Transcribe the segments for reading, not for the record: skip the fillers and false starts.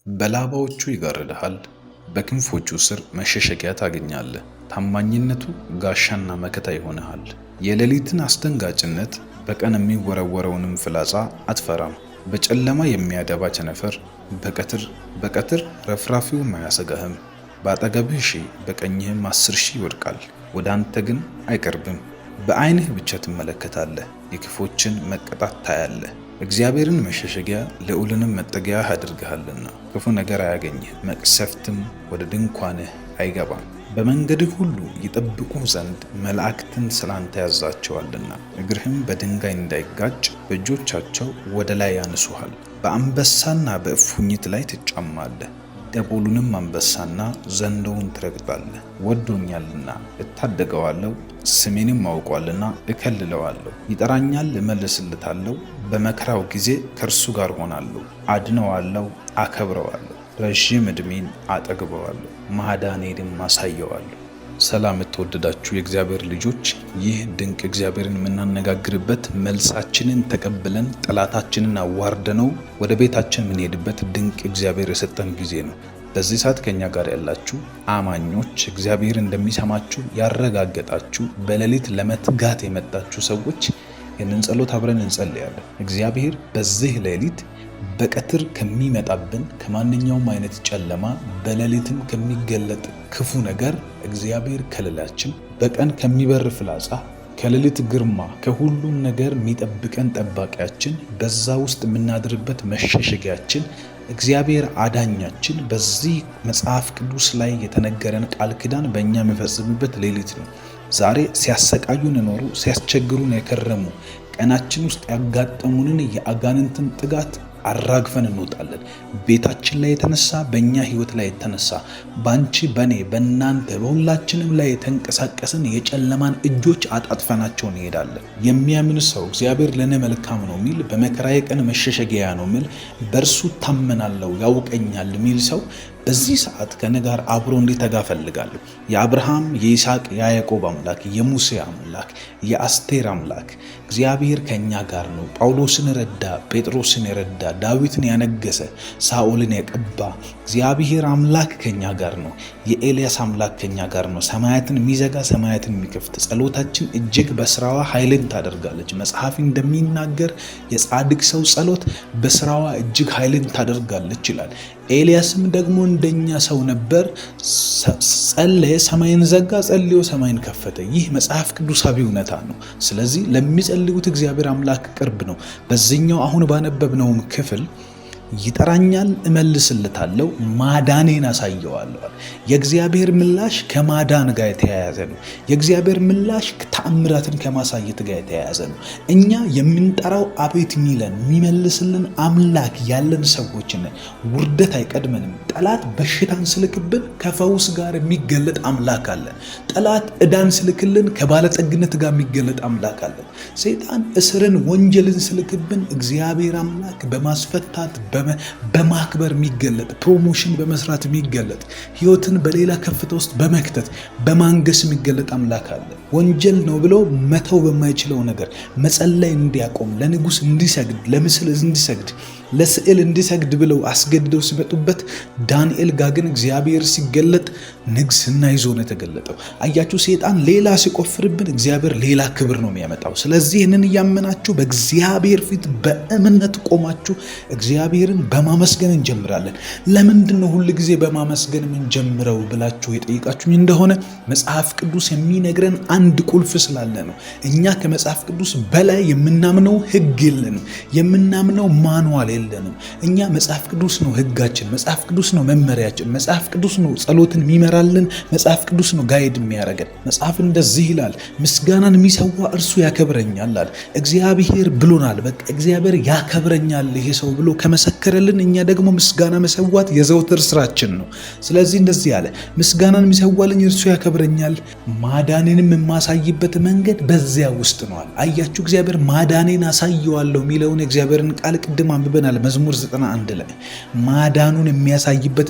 በላባዎቹ ይጋርድሃል፣ በክንፎቹ ስር መሸሸጊያ ታገኛለህ። ታማኝነቱ ጋሻና መከታ ይሆንሃል። የሌሊትን አስደንጋጭነት፣ በቀን የሚወረወረውንም ፍላጻ አትፈራም። በጨለማ የሚያደባ ቸነፈር በቀትር ረፍራፊውም አያሰጋህም። በአጠገብህ 1000 በቀኝህም 10,000 ይወድቃል፣ ወደ አንተ ግን አይቀርብም። በዓይንህ ብቻ ትመለከታለህ፣ የክፎችን መቀጣት ታያለህ። እግዚአብሔርን መሸሸጊያ ልዑልንም መጠጊያ አድርገሃልና ክፉ ነገር አያገኝህ፣ መቅሰፍትም ወደ ድንኳንህ አይገባም። በመንገድህ ሁሉ ይጠብቁህ ዘንድ መላእክትን ስላንተ ያዛቸዋልና እግርህም በድንጋይ እንዳይጋጭ በእጆቻቸው ወደ ላይ ያነሱሃል። በአንበሳና በእፉኝት ላይ ትጫማለህ፣ ደቦሉንም አንበሳና ዘንዶውን ትረግጣለህ። ወዶኛልና እታደገዋለሁ፣ ስሜንም አውቋልና እከልለዋለሁ። ይጠራኛል፣ እመልስለታለሁ። በመከራው ጊዜ ከእርሱ ጋር ሆናለሁ፣ አድነዋለሁ፣ አከብረዋለሁ። ረዥም ዕድሜን አጠግበዋለሁ፣ ማዳኔንም አሳየዋለሁ። ሰላም የተወደዳችሁ የእግዚአብሔር ልጆች፣ ይህ ድንቅ እግዚአብሔርን የምናነጋግርበት መልሳችንን ተቀብለን ጠላታችንን አዋርደነው ወደ ቤታችን የምንሄድበት ድንቅ እግዚአብሔር የሰጠን ጊዜ ነው። በዚህ ሰዓት ከኛ ጋር ያላችሁ አማኞች፣ እግዚአብሔር እንደሚሰማችሁ ያረጋገጣችሁ፣ በሌሊት ለመትጋት የመጣችሁ ሰዎች ይህንን ጸሎት አብረን እንጸልያለን። እግዚአብሔር በዚህ ሌሊት በቀትር ከሚመጣብን ከማንኛውም አይነት ጨለማ፣ በሌሊትም ከሚገለጥ ክፉ ነገር እግዚአብሔር ከለላችን፣ በቀን ከሚበር ፍላጻ፣ ከሌሊት ግርማ፣ ከሁሉም ነገር የሚጠብቀን ጠባቂያችን፣ በዛ ውስጥ የምናድርበት መሸሸጊያችን፣ እግዚአብሔር አዳኛችን በዚህ መጽሐፍ ቅዱስ ላይ የተነገረን ቃል ኪዳን በእኛ የሚፈጽምበት ሌሊት ነው። ዛሬ ሲያሰቃዩን ኖሩ፣ ሲያስቸግሩን የከረሙ ቀናችን ውስጥ ያጋጠሙንን የአጋንንትን ጥጋት አራግፈን እንወጣለን። ቤታችን ላይ የተነሳ፣ በእኛ ህይወት ላይ የተነሳ፣ ባንቺ፣ በኔ፣ በእናንተ፣ በሁላችንም ላይ የተንቀሳቀስን የጨለማን እጆች አጣጥፈናቸው እንሄዳለን። የሚያምን ሰው እግዚአብሔር ለእኔ መልካም ነው ሚል፣ በመከራዬ ቀን መሸሸጊያ ነው ሚል፣ በእርሱ ታመናለሁ ያውቀኛል ሚል ሰው በዚህ ሰዓት ከኔ ጋር አብሮ እንዲተጋ ፈልጋለሁ። የአብርሃም፣ የይስሐቅ፣ የያዕቆብ አምላክ፣ የሙሴ አምላክ፣ የአስቴር አምላክ እግዚአብሔር ከኛ ጋር ነው። ጳውሎስን ረዳ፣ ጴጥሮስን የረዳ፣ ዳዊትን ያነገሰ፣ ሳኦልን የቀባ እግዚአብሔር አምላክ ከኛ ጋር ነው። የኤልያስ አምላክ ከኛ ጋር ነው። ሰማያትን የሚዘጋ ሰማያትን የሚከፍት፣ ጸሎታችን እጅግ በስራዋ ኃይልን ታደርጋለች። መጽሐፍ እንደሚናገር የጻድቅ ሰው ጸሎት በስራዋ እጅግ ኃይልን ታደርጋለች ይላል። ኤልያስም ደግሞ እንደኛ ሰው ነበር። ጸለየ፣ ሰማይን ዘጋ፣ ጸልዮ ሰማይን ከፈተ። ይህ መጽሐፍ ቅዱሳዊ እውነታ ነው። ስለዚህ ለሚጸልዩት እግዚአብሔር አምላክ ቅርብ ነው። በዚህኛው አሁን ባነበብነውም ክፍል ይጠራኛል፣ እመልስለታለሁ፣ ማዳኔን አሳየዋለሁ። የእግዚአብሔር ምላሽ ከማዳን ጋር የተያያዘ ነው። የእግዚአብሔር ምላሽ ተአምራትን ከማሳየት ጋር የተያያዘ ነው። እኛ የምንጠራው አቤት ሚለን የሚመልስልን አምላክ ያለን ሰዎች ነን። ውርደት አይቀድመንም። ጠላት በሽታን ስልክብን ከፈውስ ጋር የሚገለጥ አምላክ አለን። ጠላት ዕዳን ስልክልን ከባለጸግነት ጋር የሚገለጥ አምላክ አለን። ሰይጣን እስርን፣ ወንጀልን ስልክብን እግዚአብሔር አምላክ በማስፈታት በማክበር የሚገለጥ፣ ፕሮሞሽን በመስራት የሚገለጥ፣ ህይወትን በሌላ ከፍታ ውስጥ በመክተት በማንገስ የሚገለጥ አምላክ አለ። ወንጀል ነው ብሎ መተው በማይችለው ነገር መጸለይ እንዲያቆም፣ ለንጉስ እንዲሰግድ፣ ለምስል እንዲሰግድ፣ ለስዕል እንዲሰግድ ብለው አስገድደው ሲመጡበት ዳንኤል ጋር ግን እግዚአብሔር ሲገለጥ ንግስና ይዞ ነው የተገለጠው። አያችሁ፣ ሰይጣን ሌላ ሲቆፍርብን እግዚአብሔር ሌላ ክብር ነው የሚያመጣው። ስለዚህ ይህንን እያመናችሁ በእግዚአብሔር ፊት በእምነት ቆማችሁ እግዚአብሔርን በማመስገን እንጀምራለን። ለምንድን ነው ሁል ጊዜ በማመስገን የምንጀምረው ብላችሁ የጠይቃችሁኝ እንደሆነ መጽሐፍ ቅዱስ የሚነግረን አንድ ቁልፍ ስላለ ነው። እኛ ከመጽሐፍ ቅዱስ በላይ የምናምነው ህግ የለንም፣ የምናምነው ማንዋል የለንም። እኛ መጽሐፍ ቅዱስ ነው ህጋችን፣ መጽሐፍ ቅዱስ ነው መመሪያችን፣ መጽሐፍ ቅዱስ ነው ጸሎትን የሚመራልን፣ መጽሐፍ ቅዱስ ነው ጋይድ የሚያደርገን። መጽሐፍ እንደዚህ ይላል፣ ምስጋናን የሚሰዋ እርሱ ያከብረኛል አለ። እግዚአብሔር ብሎናል። በቃ እግዚአብሔር ያከብረኛል ይሄ ሰው ብሎ ከመሰከረልን እኛ ደግሞ ምስጋና መሰዋት የዘውትር ስራችን ነው። ስለዚህ እንደዚህ ያለ ምስጋናን የሚሰዋልኝ እርሱ ያከብረኛል፣ ማዳኔንም የማሳይበት መንገድ በዚያ ውስጥ ነው። አያችሁ፣ እግዚአብሔር ማዳኔን አሳየዋለሁ የሚለውን የእግዚአብሔርን ቃል ቅድም አንብበናል። መዝሙር 91 ላይ ማዳኑን የሚያሳይበት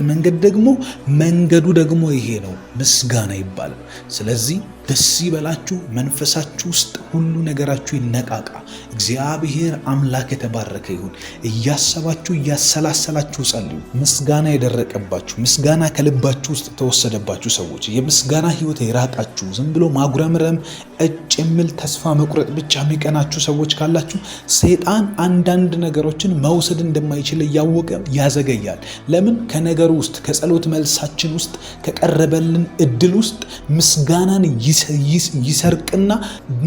መንገዱ ደግሞ ይሄ ነው፣ ምስጋና ይባላል። ስለዚህ ደስ ይበላችሁ፣ መንፈሳችሁ ውስጥ ሁሉ ነገራችሁ ይነቃቃ። እግዚአብሔር አምላክ የተባረከ ይሁን። እያሰባችሁ እያሰላሰላችሁ ጸልዩ። ምስጋና የደረቀባችሁ፣ ምስጋና ከልባችሁ ውስጥ የተወሰደባችሁ ሰዎች፣ የምስጋና ህይወት የራቃችሁ፣ ዝም ብሎ ማጉረምረም እጭ የሚል ተስፋ መቁረጥ ብቻ የሚቀናችሁ ሰዎች ካላችሁ ሰይጣን አንዳንድ ነገሮችን መውሰድ እንደማይችል እያወቀ ያዘገያል። ለምን? ከነገሩ ውስጥ ከጸሎት መልሳችን ውስጥ ከቀረበልን እድል ውስጥ ምስጋናን ይሰርቅና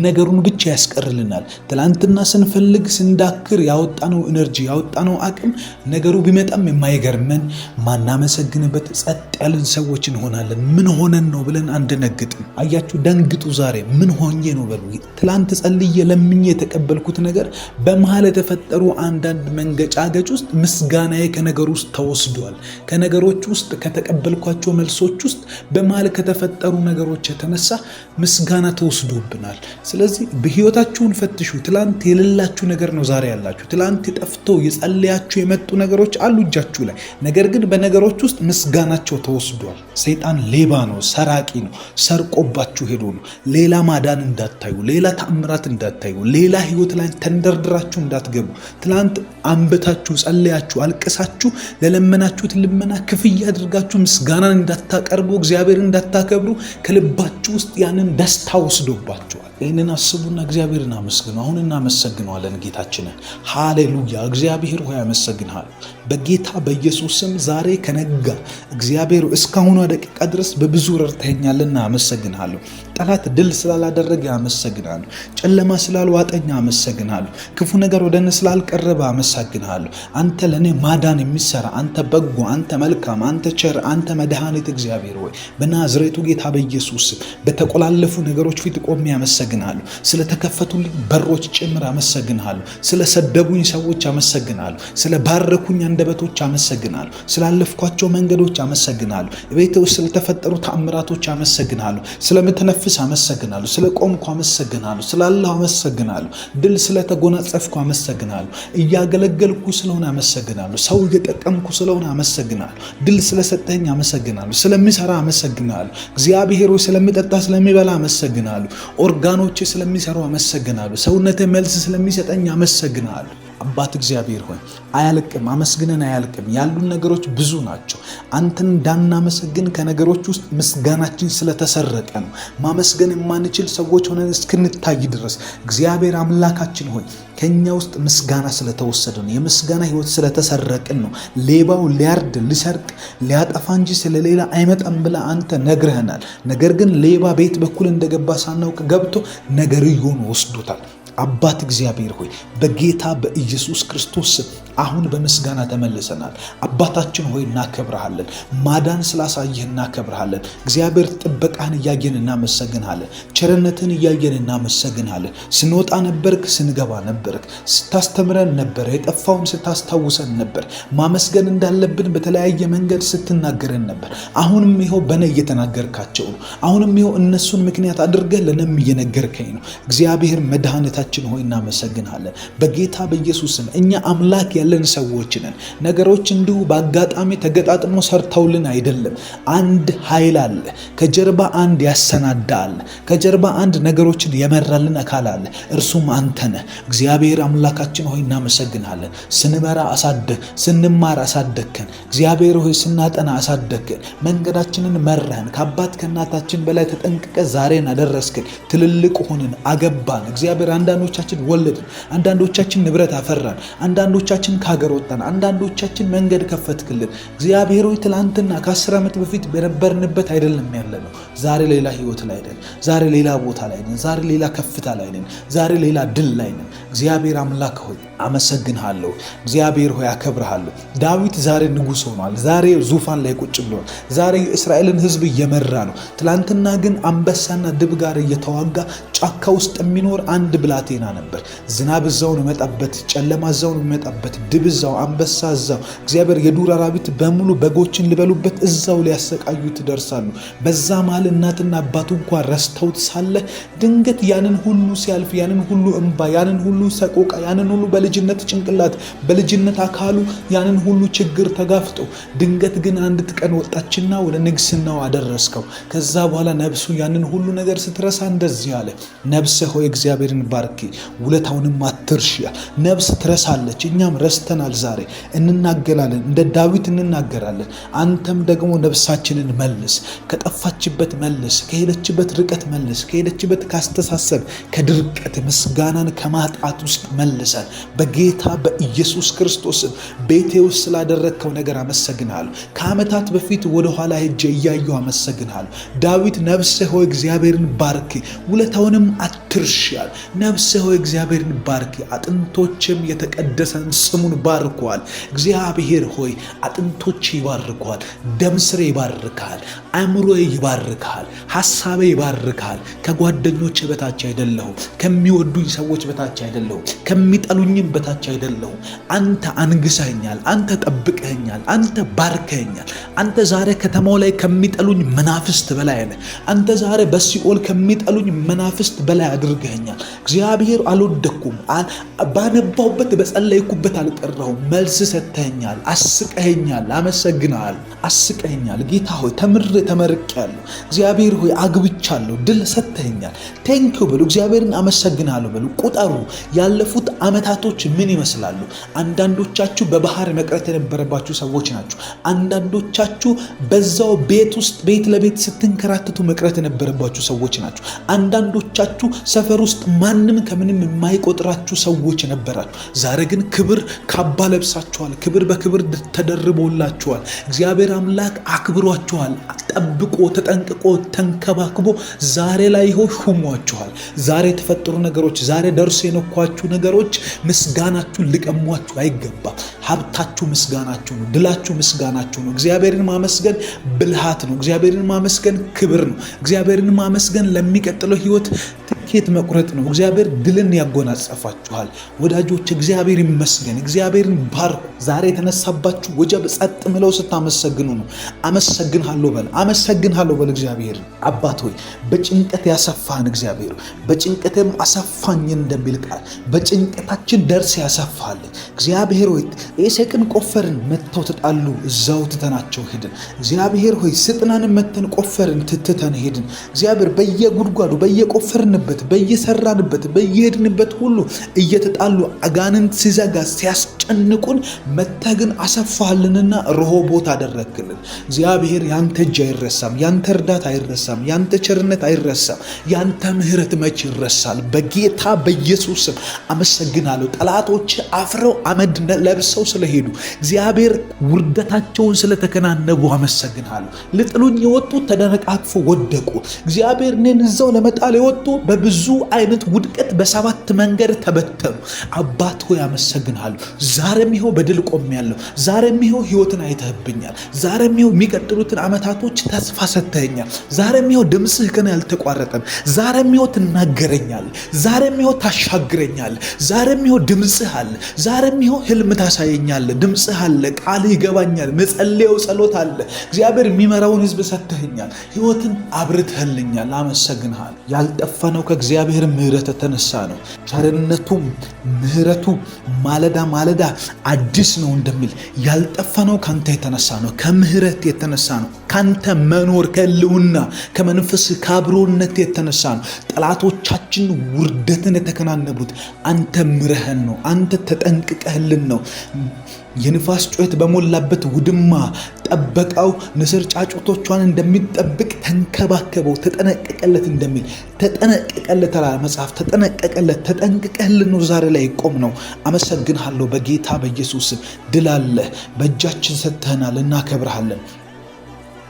ነገሩን ብቻ ያስቀርልናል። ትላንትና ስንፈልግ ስንዳክር ያወጣነው ኢነርጂ ያወጣነው አቅም ነገሩ ቢመጣም የማይገርመን ማናመሰግንበት ጸጥ ያልን ሰዎች እንሆናለን። ምን ሆነን ነው ብለን አንደነግጥም። አያችሁ፣ ደንግጡ። ዛሬ ምን ሆኜ ነው በሉ። ትላንት ጸልዬ ለምኜ የተቀበልኩት ነገር በመሃል የተፈጠሩ አንዳንድ መንገጫገጭ ውስጥ ምስጋናዬ ከነገሩ ውስጥ ተወስዷል። ከነገሮች ውስጥ ከተቀበልኳቸው መልሶች ውስጥ በመሃል ከተፈጠሩ ነገሮች የተነሳ ምስጋና ተወስዶብናል። ስለዚህ በህይወታችሁን ፈትሹ። ትላንት የሌላችሁ ነገር ነው ዛሬ ያላችሁ። ትላንት ጠፍቶ የጸለያችሁ የመጡ ነገሮች አሉ እጃችሁ ላይ፣ ነገር ግን በነገሮች ውስጥ ምስጋናቸው ተወስዷል። ሰይጣን ሌባ ነው፣ ሰራቂ ነው። ሰርቆባችሁ ሄዶ ነው። ሌላ ማዳን እንዳታዩ፣ ሌላ ተአምራት እንዳታዩ፣ ሌላ ህይወት ላይ ተንደርድራችሁ እንዳትገቡ። ትላንት አንብታችሁ ጸለያችሁ አልቅሳችሁ ለለመናችሁት ልመና ክፍያ አድርጋችሁ ምስጋናን እንዳታቀርቡ፣ እግዚአብሔር እንዳታከብሩ ከልባችሁ ውስጥ ያንን ደስታ ወስዶባችኋል። ይህንን አስቡና እግዚአብሔርን አመስግኑ። አሁን እናመሰግነዋለን ጌታችንን። ሃሌሉያ! እግዚአብሔር ሆይ አመሰግንሃል በጌታ በኢየሱስ ስም። ዛሬ ከነጋ እግዚአብሔር እስካሁኗ ደቂቃ ድረስ በብዙ ረድተኸኛልና አመሰግንሃለሁ። ጠላት ድል ስላላደረገ አመሰግናለሁ። ጨለማ ስላልዋጠኛ አመሰግናለሁ። ክፉ ነገር ወደ እኔ ስላልቀረበ አመሰግናለሁ። አንተ ለእኔ ማዳን የሚሰራ አንተ በጎ፣ አንተ መልካም፣ አንተ ቸር፣ አንተ መድኃኒት እግዚአብሔር ሆይ በናዝሬቱ ጌታ በኢየሱስ ስም በተቆላለፉ ነገሮች ፊት ቆሜ አመሰግናለሁ። ስለተከፈቱልኝ በሮች ጭምር አመሰግናለሁ። ስለሰደቡኝ ሰዎች አመሰግናለሁ። ስለባረኩኝ አንደበቶች አመሰግናለሁ። ስላለፍኳቸው መንገዶች አመሰግናለሁ። ቤት ውስጥ ስለተፈጠሩ ተአምራቶች አመሰግናለሁ። ስለምትነፍስ አመሰግናለሁ። ስለቆምኩ አመሰግናለሁ። ስላለሁ አመሰግናለሁ። ድል ስለተጎናጸፍኩ አመሰግናለሁ። እያገለገልኩ ስለሆነ አመሰግናለሁ። ሰው እየጠቀምኩ ስለሆነ አመሰግናለሁ። ድል ስለሰጠኝ አመሰግናለሁ። ስለሚሰራ አመሰግናለሁ። እግዚአብሔር ሆይ ስለሚጠጣ ስለሚበላ አመሰግናለሁ። ኦርጋኖቼ ስለሚሰሩ አመሰግናለሁ። ሰውነቴ መልስ ስለሚሰጠኝ አመሰግናለሁ። አባት እግዚአብሔር ሆይ አያልቅም፣ አመስግነን አያልቅም። ያሉን ነገሮች ብዙ ናቸው። አንተን እንዳናመሰግን ከነገሮች ውስጥ ምስጋናችን ስለተሰረቀ ነው። ማመስገን የማንችል ሰዎች ሆነን እስክንታይ ድረስ እግዚአብሔር አምላካችን ሆይ ከኛ ውስጥ ምስጋና ስለተወሰደ ነው። የምስጋና ህይወት ስለተሰረቅን ነው። ሌባው ሊያርድ ሊሰርቅ ሊያጠፋ እንጂ ስለሌላ አይመጣም ብለህ አንተ ነግረህናል። ነገር ግን ሌባ ቤት በኩል እንደገባ ሳናውቅ ገብቶ ነገርዮን ወስዶታል። አባት እግዚአብሔር ሆይ በጌታ በኢየሱስ ክርስቶስ አሁን በምስጋና ተመልሰናል። አባታችን ሆይ እናከብረሃለን። ማዳን ስላሳየህ እናከብረሃለን። እግዚአብሔር ጥበቃህን እያየን እናመሰግንሃለን። ቸርነትን እያየን እናመሰግንሃለን። ስንወጣ ነበርክ፣ ስንገባ ነበርክ። ስታስተምረን ነበር፣ የጠፋውን ስታስታውሰን ነበር። ማመስገን እንዳለብን በተለያየ መንገድ ስትናገረን ነበር። አሁንም ይኸው በእኔ እየተናገርካቸው ነው። አሁንም ይኸው እነሱን ምክንያት አድርገህ ለእኔም እየነገርከኝ ነው። እግዚአብሔር መድኃኒታችን ሆይ እናመሰግንሃለን። በጌታ በኢየሱስም እኛ አምላክ ያለን ሰዎች ነን። ነገሮች እንዲሁ በአጋጣሚ ተገጣጥሞ ሰርተውልን አይደለም። አንድ ኃይል አለ ከጀርባ፣ አንድ ያሰናዳ አለ ከጀርባ፣ አንድ ነገሮችን የመራልን አካል አለ። እርሱም አንተ ነህ። እግዚአብሔር አምላካችን ሆይ እናመሰግንሃለን። ስንመራ አሳደግ፣ ስንማር አሳደግከን። እግዚአብሔር ሆይ ስናጠና አሳደግከን። መንገዳችንን መራህን። ከአባት ከእናታችን በላይ ተጠንቅቀ ዛሬን አደረስክን። ትልልቅ ሆንን፣ አገባን። እግዚአብሔር አንዳንዶቻችን ወለድን፣ አንዳንዶቻችን ንብረት አፈራን፣ አንዳንዶቻችን ከሀገር ወጣን፣ አንዳንዶቻችን መንገድ ከፈትክልን። እግዚአብሔር ሆይ ትላንትና ከ10 ዓመት በፊት በነበርንበት አይደለም ያለ ነው። ዛሬ ሌላ ህይወት ላይ ነን። ዛሬ ሌላ ቦታ ላይ ነን። ዛሬ ሌላ ከፍታ ላይ ነን። ዛሬ ሌላ ድል ላይ ነን። እግዚአብሔር አምላክ ሆይ አመሰግንሃለሁ። እግዚአብሔር ሆይ አከብርሃለሁ። ዳዊት ዛሬ ንጉሥ ሆኗል። ዛሬ ዙፋን ላይ ቁጭ ብሏል። ዛሬ የእስራኤልን ህዝብ እየመራ ነው። ትላንትና ግን አንበሳና ድብ ጋር እየተዋጋ ጫካ ውስጥ የሚኖር አንድ ብላቴና ነበር። ዝናብ እዛው ነው የሚመጣበት፣ ጨለማ እዛው ነው የሚመጣበት፣ ድብ እዛው፣ አንበሳ እዛው። እግዚአብሔር የዱር አራዊት በሙሉ በጎችን ሊበሉበት እዛው ሊያሰቃዩት ይደርሳሉ። በዛ መሃል እናትና አባቱ እንኳን ረስተውት ሳለ ድንገት ያንን ሁሉ ሲያልፍ፣ ያንን ሁሉ እንባ፣ ያንን ሁሉ ሰቆቃ፣ ያንን ሁሉ በልጅነት ጭንቅላት በልጅነት አካሉ ያንን ሁሉ ችግር ተጋፍጦ ድንገት ግን አንድ ቀን ወጣችና ወደ ንግስናው አደረስከው። ከዛ በኋላ ነፍሱ ያንን ሁሉ ነገር ስትረሳ እንደዚህ አለ፣ ነፍሴ ሆይ እግዚአብሔርን ባርኪ ውለታውንም አትርሺ። ነፍስ ትረሳለች፣ እኛም ረስተናል። ዛሬ እንናገራለን፣ እንደ ዳዊት እንናገራለን። አንተም ደግሞ ነፍሳችንን መልስ፣ ከጠፋችበት መልስ፣ ከሄደችበት ርቀት መልስ፣ ከሄደችበት ካስተሳሰብ ከድርቀት ምስጋናን ከማጣት ውስጥ መልሰን በጌታ በኢየሱስ ክርስቶስ ቤቴ ውስጥ ስላደረግከው ነገር አመሰግናለሁ። ከዓመታት በፊት ወደ ኋላ ሄጄ እያየሁ አመሰግናለሁ። ዳዊት ነፍሴ ሆይ እግዚአብሔርን ባርኪ ውለታውንም አትርሺ። ነፍሴ ሆይ እግዚአብሔርን ባርኪ፣ አጥንቶችም የተቀደሰን ስሙን ባርኳል። እግዚአብሔር ሆይ አጥንቶች ይባርኳል፣ ደም ስሬ ይባርካል፣ አእምሮዬ ይባርካል፣ ሐሳቤ ይባርካል። ከጓደኞች በታች አይደለሁ፣ ከሚወዱኝ ሰዎች በታች አይደለሁ፣ ከሚጠሉኝም በታች አይደለሁ። አንተ አንግሰኸኛል፣ አንተ ጠብቀኸኛል፣ አንተ ባርከኸኛል። አንተ ዛሬ ከተማው ላይ ከሚጠሉኝ መናፍስት በላይ ነህ። አንተ ዛሬ በሲኦል ከሚጠሉኝ መናፍስት በላይ አድርገኸኛል። እግዚአብሔር አልወደኩም፣ ባነባውበት በጸለይኩበት አልቀረሁም። መልስ ሰጥተኸኛል፣ አስቀኸኛል። አመሰግናለሁ። አስቀኸኛል ጌታ ሆይ፣ ተመርቄያለሁ። እግዚአብሔር ሆይ አግብቻለሁ፣ ድል ሰጥተኸኛል። ቴንኪው በሉ፣ እግዚአብሔርን አመሰግናለሁ በሉ። ቁጠሩ ያለፉት ዓመታቶች ምን ይመስላሉ? አንዳንዶቻችሁ በባህር መቅረት የነበረባችሁ ሰዎች ናችሁ። አንዳንዶቻችሁ በዛው ቤት ውስጥ ቤት ለቤት ስትንከራተቱ መቅረት የነበረባችሁ ሰዎች ናችሁ። አንዳንዶቻችሁ ሰፈር ውስጥ ማንም ከምንም የማይቆጥራችሁ ሰዎች ነበራችሁ። ዛሬ ግን ክብር ካባ ለብሳችኋል። ክብር በክብር ተደርቦላችኋል። እግዚአብሔር አምላክ አክብሯችኋል። ጠብቆ ተጠንቅቆ ተንከባክቦ ዛሬ ላይ ይኸው ሹሟችኋል። ዛሬ የተፈጠሩ ነገሮች፣ ዛሬ ደርሶ የነኳችሁ ነገሮች ምስጋናችሁን ሊቀሟችሁ አይገባም። ሀብታችሁ ምስጋናችሁ ነው። ድላችሁ ምስጋናችሁ ነው። እግዚአብሔርን ማመስገን ብልሃት ነው። እግዚአብሔርን ማመስገን ክብር ነው። እግዚአብሔርን ማመስገን ለሚቀጥለው ህይወት ትኬት መቁረጥ ነው። እግዚአብሔር ድልን ያጎናጸፋችኋል። ወዳጆች እግዚአብሔር ይመስገን። እግዚአብሔርን ባርኩ። ዛሬ የተነሳባችሁ ወጀብ ጸጥ ምለው ስታመሰግኑ ነው። አመሰግንሃለሁ በል፣ አመሰግንሃለሁ በል። እግዚአብሔር አባት ሆይ በጭንቀት ያሰፋህን እግዚአብሔር በጭንቀትም አሰፋኝ እንደሚል ቃል በጭንቀታችን ደርስ ያሰፋልን እግዚአብሔር ሆይ ኤሴቅን ቆፈርን መተው ተጣሉ፣ እዛው ትተናቸው ሄድን። እግዚአብሔር ሆይ ስጥናን መተን ቆፈርን ትተን ሄድን። እግዚአብሔር በየጉድጓዱ በየቆፈርንበት በየሰራንበት በየሄድንበት ሁሉ እየተጣሉ አጋንንት ሲዘጋ ሲያስጨንቁን መተህ ግን አሰፋህልንና ረሆቦት አደረግልን። እግዚአብሔር ያንተ እጅ አይረሳም፣ ያንተ እርዳታ አይረሳም፣ ያንተ ቸርነት አይረሳም፣ ያንተ ምሕረት መች ይረሳል? በጌታ በኢየሱስ ስም አመሰግናለሁ። ጠላቶች አፍረው አመድ ለብሰው ስለሄዱ እግዚአብሔር ውርደታቸውን ስለተከናነቡ አመሰግናለሁ። ልጥሉኝ የወጡ ተደነቃቅፎ ወደቁ። እግዚአብሔር እኔን እዛው ለመጣል የወጡ በብዙ አይነት ውድቀት በሰባት መንገድ ተበተኑ። አባት ሆይ አመሰግናለሁ። ዛሬም ይኸው በድል ቆሜያለሁ። ዛሬም ይኸው ህይወትን አይተህብኛል። ዛሬም ይኸው የሚቀጥሉትን ዓመታቶች ተስፋ ሰጥተኸኛል። ዛሬም ይኸው ድምፅህ ግን ያልተቋረጠም። ዛሬም ይኸው ትናገረኛለህ። ዛሬም ይኸው ታሻግረኛለህ። ዛሬም ይኸው ድምፅህ አለ። ዛሬም ይኸው ህልም ታሳየኛለህ። ድምፅህ አለ። ቃልህ ይገባኛል። መጸለየው ጸሎት አለ። እግዚአብሔር የሚመራውን ህዝብ ሰጥተኸኛል። ህይወትን አብርተህልኛል። አመሰግንሃል። ያልጠፋነው ከእግዚአብሔር ምሕረት የተነሳ ነው። ቸርነቱም ምሕረቱ ማለዳ ማለዳ አዲስ ነው እንደሚል ያልጠፋነው ካንተ የተነሳ ነው። ከምሕረት የተነሳ ነው። ካንተ መኖር ከልውና ከመንፈስ ካብሮነት የተነሳ ነው። ጠላቶቻችን ውርደትን የተከናነቡት አንተ ምረህን ነው። አንተ ተጠንቅቀህልን ነው። የንፋስ ጩኸት በሞላበት ውድማ ጠበቃው ንስር ጫጩቶቿን እንደሚጠብቅ ተንከባከበው፣ ተጠነቀቀለት እንደሚል ተጠነቀቀለት አለ መጽሐፍ። ተጠነቀቀለት፣ ተጠንቅቀህልን ነው ዛሬ ላይ ቆም ነው። አመሰግንሃለሁ። በጌታ በኢየሱስ ድል አለ። በእጃችን ሰጥተህናል። እናከብርሃለን።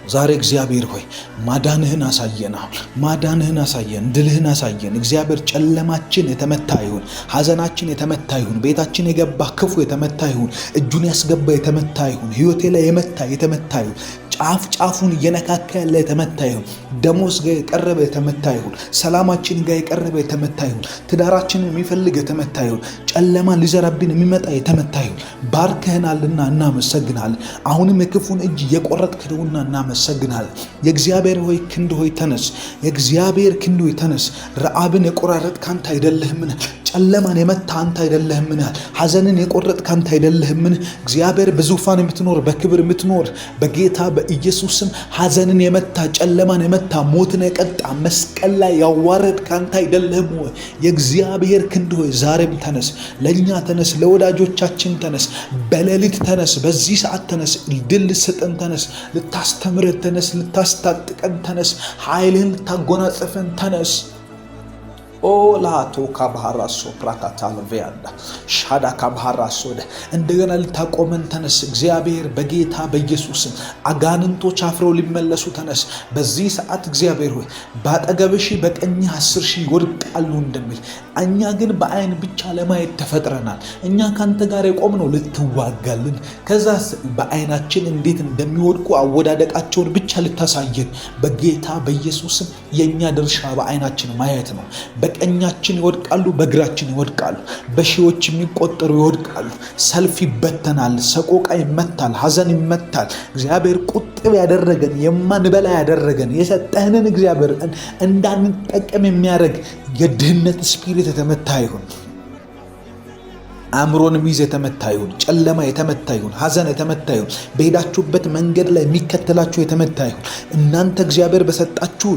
ዛሬ እግዚአብሔር ሆይ ማዳንህን አሳየና ማዳንህን አሳየን፣ ድልህን አሳየን። እግዚአብሔር ጨለማችን የተመታ ይሁን፣ ሐዘናችን የተመታ ይሁን፣ ቤታችን የገባ ክፉ የተመታ ይሁን፣ እጁን ያስገባ የተመታ ይሁን፣ ህይወቴ ላይ የመታ የተመታ ይሁን፣ ጫፍ ጫፉን እየነካካ ያለ የተመታ ይሁን፣ ደሞዝ ጋር የቀረበ የተመታ ይሁን፣ ሰላማችን ጋር የቀረበ የተመታ ይሁን፣ ትዳራችንን የሚፈልግ የተመታ ይሁን፣ ጨለማ ሊዘራብን የሚመጣ የተመታ ይሁን። ባርከህናልና እናመሰግናለን። አሁንም የክፉን እጅ የቆረጥክ ነውና እናመሰግናለን። የእግዚአብሔር ሆይ ክንድ ሆይ ተነስ። የእግዚአብሔር ክንድ ሆይ ተነስ። ረዓብን የቆራረጥክ አንተ አይደለህምን? ጨለማን የመታ አንተ አይደለህምን? ሐዘንን የቆረጥክ አንተ አይደለህምን? እግዚአብሔር በዙፋን የምትኖር በክብር የምትኖር በጌታ በኢየሱስ ስም ሐዘንን የመታ ጨለማን የመታ ሞትን የቀጣ መስቀል ላይ ያዋረድክ አንተ አይደለህም ወይ? የእግዚአብሔር ክንድ ሆይ ዛሬም ተነስ፣ ለእኛ ተነስ፣ ለወዳጆቻችን ተነስ፣ በሌሊት ተነስ፣ በዚህ ሰዓት ተነስ፣ ድል ልትሰጠን ተነስ፣ ልታስተምረን ተነስ፣ ልታስታጥቀን ተነስ፣ ኃይልህን ልታጎናጽፈን ተነስ። ኦላቶ ካባራሶ ፕራካታልቬያዳ ሻዳ ካባራሶ እንደገና ልታቆመን ተነስ። እግዚአብሔር በጌታ በኢየሱስም አጋንንቶች አፍረው ሊመለሱ ተነስ። በዚህ ሰዓት እግዚአብሔር ሆይ ባጠገብሽ በቀኝህ 10,000 ይወድቃሉ እንደሚል እኛ ግን በአይን ብቻ ለማየት ተፈጥረናል። እኛ ካንተ ጋር የቆምነው ልትዋጋልን፣ ከዛ በአይናችን እንዴት እንደሚወድቁ አወዳደቃቸውን ብቻ ልታሳየን በጌታ በኢየሱስም የኛ ድርሻ በአይናችን ማየት ነው። በቀኛችን ይወድቃሉ፣ በግራችን ይወድቃሉ፣ በሺዎች የሚቆጠሩ ይወድቃሉ። ሰልፍ ይበተናል፣ ሰቆቃ ይመታል፣ ሐዘን ይመታል። እግዚአብሔር ቁጥብ ያደረገን የማንበላ ያደረገን የሰጠህንን እግዚአብሔር እንዳንጠቀም የሚያደርግ የድህነት ስፒሪት የተመታ ይሁን። አእምሮን ሚዝ የተመታ ይሁን። ጨለማ የተመታ ይሁን። ሐዘን የተመታ ይሁን። በሄዳችሁበት መንገድ ላይ የሚከተላችሁ የተመታ ይሁን። እናንተ እግዚአብሔር በሰጣችሁ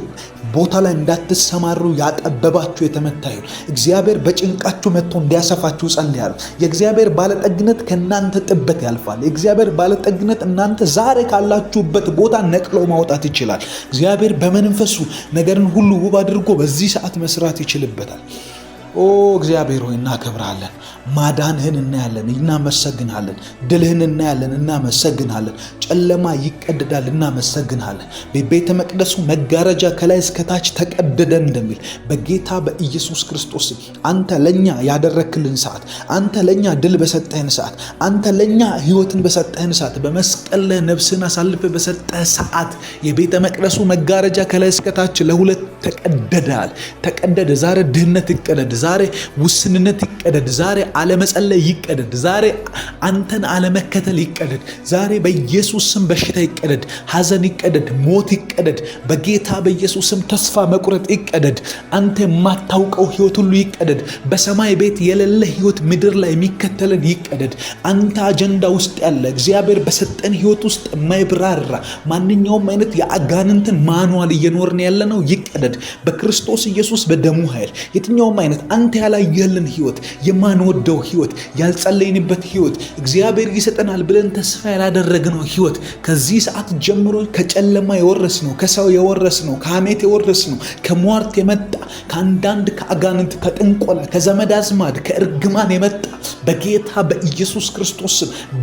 ቦታ ላይ እንዳትሰማሩ ያጠበባችሁ የተመታ ይሁን። እግዚአብሔር በጭንቃችሁ መጥቶ እንዲያሰፋችሁ ጸልያለሁ። የእግዚአብሔር ባለጠግነት ከእናንተ ጥበት ያልፋል። የእግዚአብሔር ባለጠግነት እናንተ ዛሬ ካላችሁበት ቦታ ነቅሎ ማውጣት ይችላል። እግዚአብሔር በመንፈሱ ነገርን ሁሉ ውብ አድርጎ በዚህ ሰዓት መስራት ይችልበታል። እግዚአብሔር ሆይ እናከብራለን። ማዳንህን እናያለን፣ እናመሰግናለን። ድልህን እናያለን፣ እናመሰግናለን። ጨለማ ይቀደዳል፣ እናመሰግናለን። በቤተ መቅደሱ መጋረጃ ከላይ እስከታች ተቀደደ እንደሚል በጌታ በኢየሱስ ክርስቶስ አንተ ለኛ ያደረክልን ሰዓት፣ አንተ ለኛ ድል በሰጠህን ሰዓት፣ አንተ ለኛ ህይወትን በሰጠህን ሰዓት፣ በመስቀል ላይ ነፍስን አሳልፈ በሰጠህ ሰዓት የቤተ መቅደሱ መጋረጃ ከላይ እስከታች ለሁለት ተቀደዳል። ተቀደደ። ዛሬ ድህነት ይቀደድ። ዛሬ ውስንነት ይቀደድ። ዛሬ አለመጸለይ ይቀደድ። ዛሬ አንተን አለመከተል ይቀደድ። ዛሬ በኢየሱስ ስም በሽታ ይቀደድ። ሐዘን ይቀደድ። ሞት ይቀደድ። በጌታ በኢየሱስ ስም ተስፋ መቁረጥ ይቀደድ። አንተ የማታውቀው ህይወት ሁሉ ይቀደድ። በሰማይ ቤት የሌለ ህይወት ምድር ላይ የሚከተለን ይቀደድ። አንተ አጀንዳ ውስጥ ያለ እግዚአብሔር በሰጠን ህይወት ውስጥ የማይብራራ ማንኛውም አይነት የአጋንንትን ማኑዋል እየኖርን ያለ ነው ይቀደድ። በክርስቶስ ኢየሱስ በደሙ ኃይል የትኛውም አይነት አንተ ያላየልን ህይወት፣ የማንወደው ህይወት፣ ያልጸለይንበት ህይወት፣ እግዚአብሔር ይሰጠናል ብለን ተስፋ ያላደረግነው ህይወት ከዚህ ሰዓት ጀምሮ ከጨለማ የወረስነው፣ ከሰው የወረስነው፣ ከሐሜት የወረስነው፣ ከሟርት የመጣ ከአንዳንድ ከአጋንንት ከጥንቆላ ከዘመድ አዝማድ ከእርግማን የመጣ በጌታ በኢየሱስ ክርስቶስ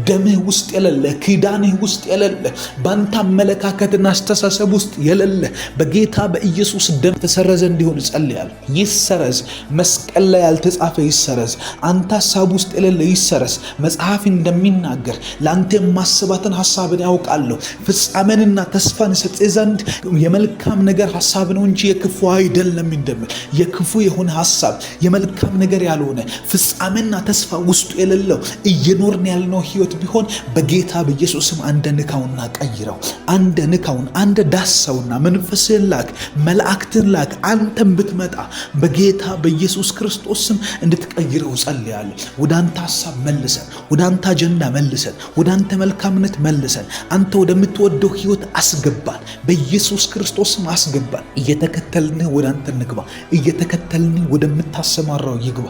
ደምህ ውስጥ የሌለ ኪዳንህ ውስጥ የሌለ በአንተ አመለካከትና አስተሳሰብ ውስጥ የሌለ በጌታ በኢየሱስ ደም ተሰረዘ እንዲሆን ጸልያለሁ። ይሰረዝ። መስቀል ላይ ያልተጻፈ ይሰረዝ። አንተ ሐሳብ ውስጥ የሌለ ይሰረዝ። መጽሐፍ እንደሚናገር ለአንተ የማስባትን ሐሳብን ያውቃለሁ፣ ፍጻሜንና ተስፋን ሰጥ ዘንድ የመልካም ነገር ሐሳብ ነው እንጂ የክፉ አይደለም እንደሚል የክፉ የሆነ ሐሳብ የመልካም ነገር ያልሆነ ፍጻሜና ተስፋ ውስጡ የሌለው እየኖርን ያልነው ህይወት ቢሆን በጌታ በኢየሱስም አንደ ንካውና ቀይረው፣ አንደ ንካውን አንደ ዳሰውና መንፈስህን ላክ፣ መላእክትን ላክ። አንተም ብትመጣ በጌታ በኢየሱስ ክርስቶስ ስም እንድትቀይረው ጸልያለሁ። ወደ አንተ ሐሳብ መልሰን፣ ወደ አንተ አጀንዳ መልሰን፣ ወደ አንተ መልካምነት መልሰን፣ አንተ ወደምትወደው ህይወት አስገባን። በኢየሱስ ክርስቶስ ስም አስገባን። እየተከተልን ወደ አንተ እንግባ። እየተከተልን ወደምታሰማራው ይግባ።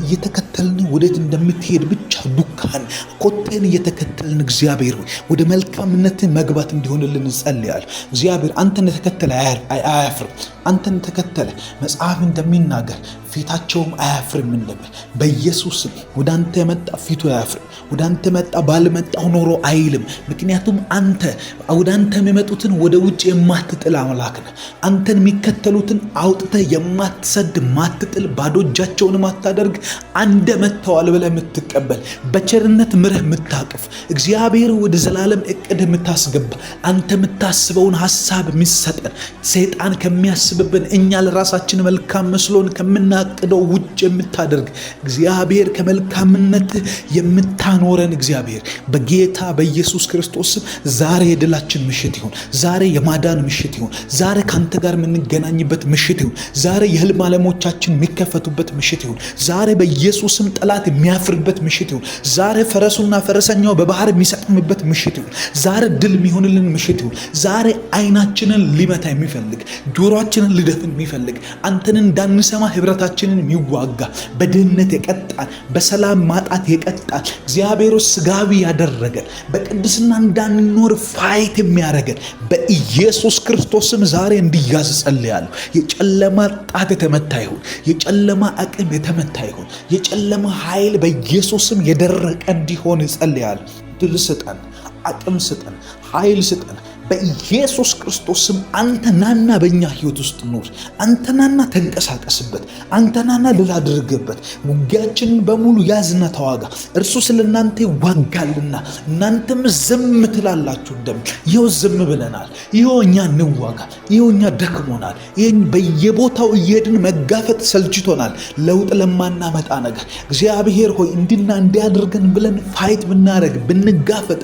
እየተከተልን ወዴት እንደምትሄድ ብቻ ዱካን ኮቴን እየተከተልን እግዚአብሔር ሆይ ወደ መልካምነት መግባት እንዲሆንልን ጸልያለሁ። እግዚአብሔር አንተን ተከተለ አያፍርም። አንተን ተከተለ መጽሐፍ እንደሚናገር ፊታቸውም አያፍርም እንደሚል በኢየሱስ ወደ አንተ የመጣ ፊቱ አያፍርም። ወደ አንተ መጣ ባልመጣው ኖሮ አይልም። ምክንያቱም አንተ ወደ አንተ የሚመጡትን ወደ ውጭ የማትጥል አምላክ ነህ። አንተን የሚከተሉትን አውጥተህ የማትሰድ ማትጥል፣ ባዶ እጃቸውን ማታደርግ፣ አንደ መጥተዋል ብለህ የምትቀበል፣ በቸርነት ምረህ የምታቅፍ እግዚአብሔር ወደ ዘላለም እቅድ የምታስገባ፣ አንተ የምታስበውን ሐሳብ የሚሰጠን ሰይጣን ከሚያስብብን እኛ ለራሳችን መልካም መስሎን ከምናቅደው ውጭ የምታደርግ እግዚአብሔር ከመልካምነት የምታኖረን እግዚአብሔር በጌታ በኢየሱስ ክርስቶስ ክርስቶስ ዛሬ የድላችን ምሽት ይሁን። ዛሬ የማዳን ምሽት ይሁን። ዛሬ ካንተ ጋር የምንገናኝበት ምሽት ይሁን። ዛሬ የህልም ዓለሞቻችን የሚከፈቱበት ምሽት ይሁን። ዛሬ በኢየሱስም ጠላት የሚያፍርበት ምሽት ይሁን። ዛሬ ፈረሱና ፈረሰኛው በባህር የሚሰጥምበት ምሽት ይሁን። ዛሬ ድል የሚሆንልን ምሽት ይሁን። ዛሬ አይናችንን ሊመታ የሚፈልግ ጆሮአችንን ሊደፍን የሚፈልግ አንተን እንዳንሰማ ህብረታችንን የሚዋጋ በድህነት የቀጣን በሰላም ማጣት የቀጣን እግዚአብሔር ስጋዊ ያደረገን በቅድስና እንዳንኖር ፋይት የሚያደርገን በኢየሱስ ክርስቶስም ዛሬ እንዲያዝ ጸልያለሁ። የጨለማ ጣት የተመታ ይሁን። የጨለማ አቅም የተመታ ይሁን። የጨለማ ኃይል በኢየሱስም የደረቀ እንዲሆን ጸልያለሁ። ድል ስጠን፣ አቅም ስጠን፣ ኃይል ስጠን። በኢየሱስ ክርስቶስም አንተ ናና በእኛ ህይወት ውስጥ ኑር። አንተ ናና ተንቀሳቀስበት። አንተ ናና ድል አድርግበት። ውጊያችንን በሙሉ ያዝና ተዋጋ። እርሱ ስለ እናንተ ይዋጋልና እናንተም ዝም ትላላችሁ እንደሚል ይኸው ዝም ብለናል። ይኸው እኛ እንዋጋ። ይኸው እኛ ደክሞናል። ይህን በየቦታው እየሄድን መጋፈጥ ሰልችቶናል። ለውጥ ለማናመጣ ነገር እግዚአብሔር ሆይ እንዲና እንዲያደርገን ብለን ፋይት ብናደርግ ብንጋፈጥ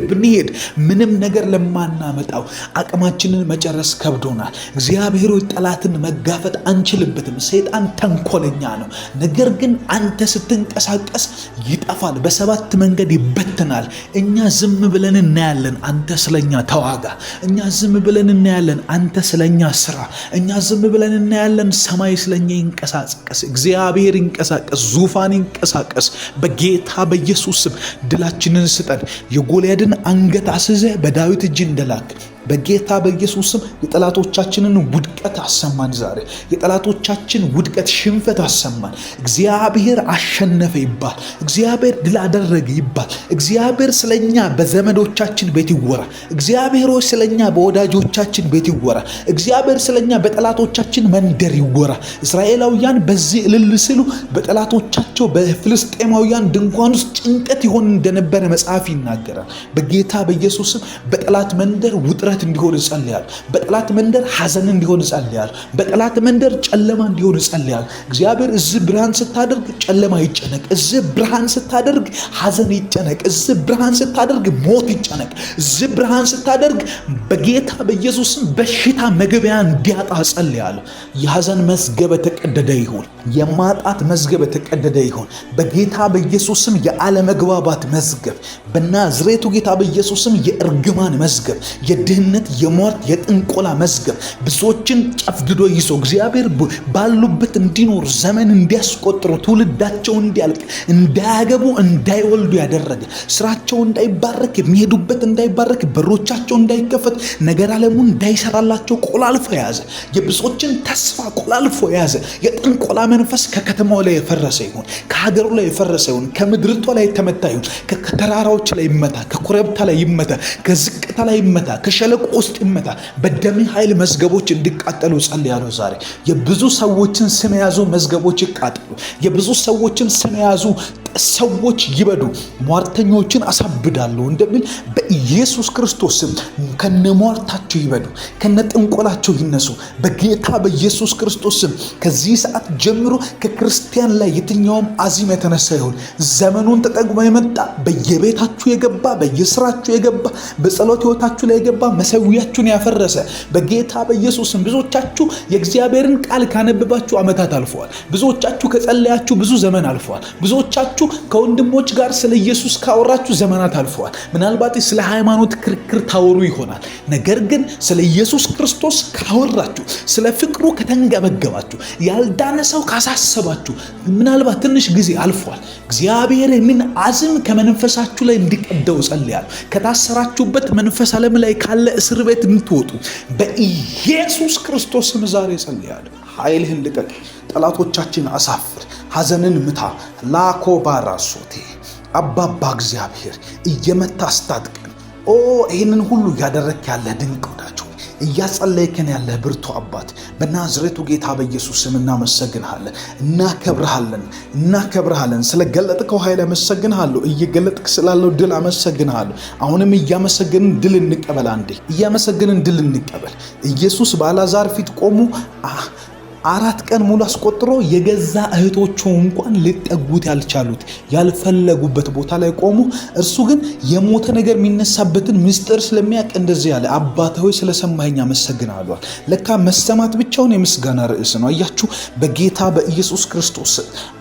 ብንሄድ ምንም ነገር ለማናመጣው አቅማችንን መጨረስ ከብዶናል። እግዚአብሔር ሆይ ጠላትን መጋፈጥ አንችልበትም። ሰይጣን ተንኮለኛ ነው። ነገር ግን አንተ ስትንቀሳቀስ ይጠፋል፣ በሰባት መንገድ ይበተናል። እኛ ዝም ብለን እናያለን፣ አንተ ስለኛ ተዋጋ። እኛ ዝም ብለን እናያለን፣ አንተ ስለኛ ስራ። እኛ ዝም ብለን እናያለን፣ ሰማይ ስለኛ ይንቀሳቀስ፣ እግዚአብሔር ይንቀሳቀስ፣ ዙፋን ይንቀሳቀስ። በጌታ በኢየሱስ ስም ድላችንን ስጠን። የጎልያድን አንገት አስይዘህ በዳዊት እጅ እንደላክ በጌታ በኢየሱስ ስም የጠላቶቻችንን ውድቀት አሰማን። ዛሬ የጠላቶቻችን ውድቀት ሽንፈት አሰማን። እግዚአብሔር አሸነፈ ይባል። እግዚአብሔር ድል አደረገ ይባል። እግዚአብሔር ስለኛ በዘመዶቻችን ቤት ይወራ። እግዚአብሔር ስለኛ በወዳጆቻችን ቤት ይወራ። እግዚአብሔር ስለኛ በጠላቶቻችን መንደር ይወራ። እስራኤላውያን በዚህ እልል ሲሉ በጠላቶቻቸው በፍልስጤማውያን ድንኳን ውስጥ ጭንቀት ይሆን እንደነበረ መጽሐፍ ይናገራል። በጌታ በኢየሱስ ስም በጠላት መንደር ውጥረት እንዲሆን ጸልያል። በጠላት መንደር ሐዘን እንዲሆን ጸልያል። በጠላት መንደር ጨለማ እንዲሆን ጸልያል። እግዚአብሔር እዚህ ብርሃን ስታደርግ ጨለማ ይጨነቅ። እዚህ ብርሃን ስታደርግ ሐዘን ይጨነቅ። እዚህ ብርሃን ስታደርግ ሞት ይጨነቅ። እዚህ ብርሃን ስታደርግ በጌታ በኢየሱስም በሽታ መግቢያ እንዲያጣ ጸልያለሁ። የሐዘን መዝገብ የተቀደደ ይሁን። የማጣት መዝገብ የተቀደደ ይሁን። በጌታ በኢየሱስም የአለመግባባት መዝገብ፣ በናዝሬቱ ጌታ በኢየሱስም የእርግማን መዝገብ፣ የድህነት የሞት የጥንቆላ መዝገብ ብዙዎችን ጨፍድዶ ይዞ እግዚአብሔር ባሉበት እንዲኖር ዘመን እንዲያስቆጥሩ ትውልዳቸው እንዲያልቅ እንዳያገቡ እንዳይወልዱ ያደረገ ስራቸው እንዳይባረክ የሚሄዱበት እንዳይባረክ በሮቻቸው እንዳይከፈት ነገር ዓለሙ እንዳይሰራላቸው ቆላልፎ የያዘ የብዙዎችን ተስፋ ቆላልፎ የያዘ የጥንቆላ መንፈስ ከከተማው ላይ የፈረሰ ይሁን። ከሀገሩ ላይ የፈረሰ ይሁን። ከምድርቷ ላይ የተመታ ይሁን። ከተራራዎች ላይ ይመታ። ከኮረብታ ላይ ይመታ። ከዝቅታ ላይ ይመታ። ከሸለቆ ውስጥ ይመታ። በደም ኃይል መዝገቦች እንዲቃጠሉ ጸልያለሁ። ዛሬ የብዙ ሰዎችን ስም የያዙ መዝገቦች ይቃጠሉ። የብዙ ሰዎችን ስም የያዙ ሰዎች ይበዱ። ሟርተኞችን አሳብዳለሁ እንደሚል በኢየሱስ ክርስቶስ ስም ከነሟርታቸው ይበዱ፣ ከነጥንቆላቸው ይነሱ። በጌታ በኢየሱስ ክርስቶስ ስም ከዚህ ሰዓት ጀምሮ ከክርስቲያን ላይ የትኛውም አዚም የተነሳ ይሁን ዘመኑን ተጠቅሞ የመጣ በየቤታችሁ የገባ በየስራችሁ የገባ በጸሎት ህይወታችሁ ላይ የገባ መሰዊያችሁን ያፈረሰ በጌታ በኢየሱስ ስም ብዙዎቻችሁ የእግዚአብሔርን ቃል ካነበባችሁ ዓመታት አልፈዋል። ብዙዎቻችሁ ከጸለያችሁ ብዙ ዘመን አልፈዋል። ብዙዎቻችሁ ከወንድሞች ጋር ስለ ኢየሱስ ካወራችሁ ዘመናት አልፈዋል። ምናልባት ስለ ሃይማኖት ክርክር ታወሩ ይሆናል። ነገር ግን ስለ ኢየሱስ ክርስቶስ ካወራችሁ፣ ስለ ፍቅሩ ከተንገበገባችሁ፣ ያልዳነ ሰው ካሳሰባችሁ ምናልባት ትንሽ ጊዜ አልፏል። እግዚአብሔር ይህንን አዝም ከመንፈሳችሁ ላይ እንዲቀደው ጸልያለሁ። ከታሰራችሁበት መንፈስ ዓለም ላይ ካለ እስር ቤት እንድትወጡ በኢየሱስ ክርስቶስም ዛሬ ጸልያለሁ። ኃይልህን ልቀቅ። ጠላቶቻችን አሳፍር። ሐዘንን ምታ። ላኮ ባራሶቴ አባባ እግዚአብሔር እየመታ አስታጥቀን። ይህንን ሁሉ እያደረክ ያለ ድንቅ ወዳጅ፣ እያጸለይከን ያለ ብርቱ አባት በናዝሬቱ ጌታ በኢየሱስ ስም እናመሰግንሃለን፣ እናከብርሃለን። ስለገለጥከው ኃይል አመሰግንሃለሁ። እየገለጥክ ስላለው ድል አመሰግንሃለሁ። አሁንም እያመሰገንን ድል እንቀበል። አንዴ እያመሰገንን ድል እንቀበል። ኢየሱስ በአልዓዛር ፊት ቆሞ 4 ቀን ሙሉ አስቆጥሮ የገዛ እህቶቹ እንኳን ሊጠጉት ያልቻሉት ያልፈለጉበት ቦታ ላይ ቆሙ። እርሱ ግን የሞተ ነገር የሚነሳበትን ምስጢር ስለሚያውቅ እንደዚህ ያለ አባቴ ሆይ ስለሰማኸኝ አመሰግናለሁ። ለካ መሰማት ብቻውን የምስጋና ርዕስ ነው። አያችሁ፣ በጌታ በኢየሱስ ክርስቶስ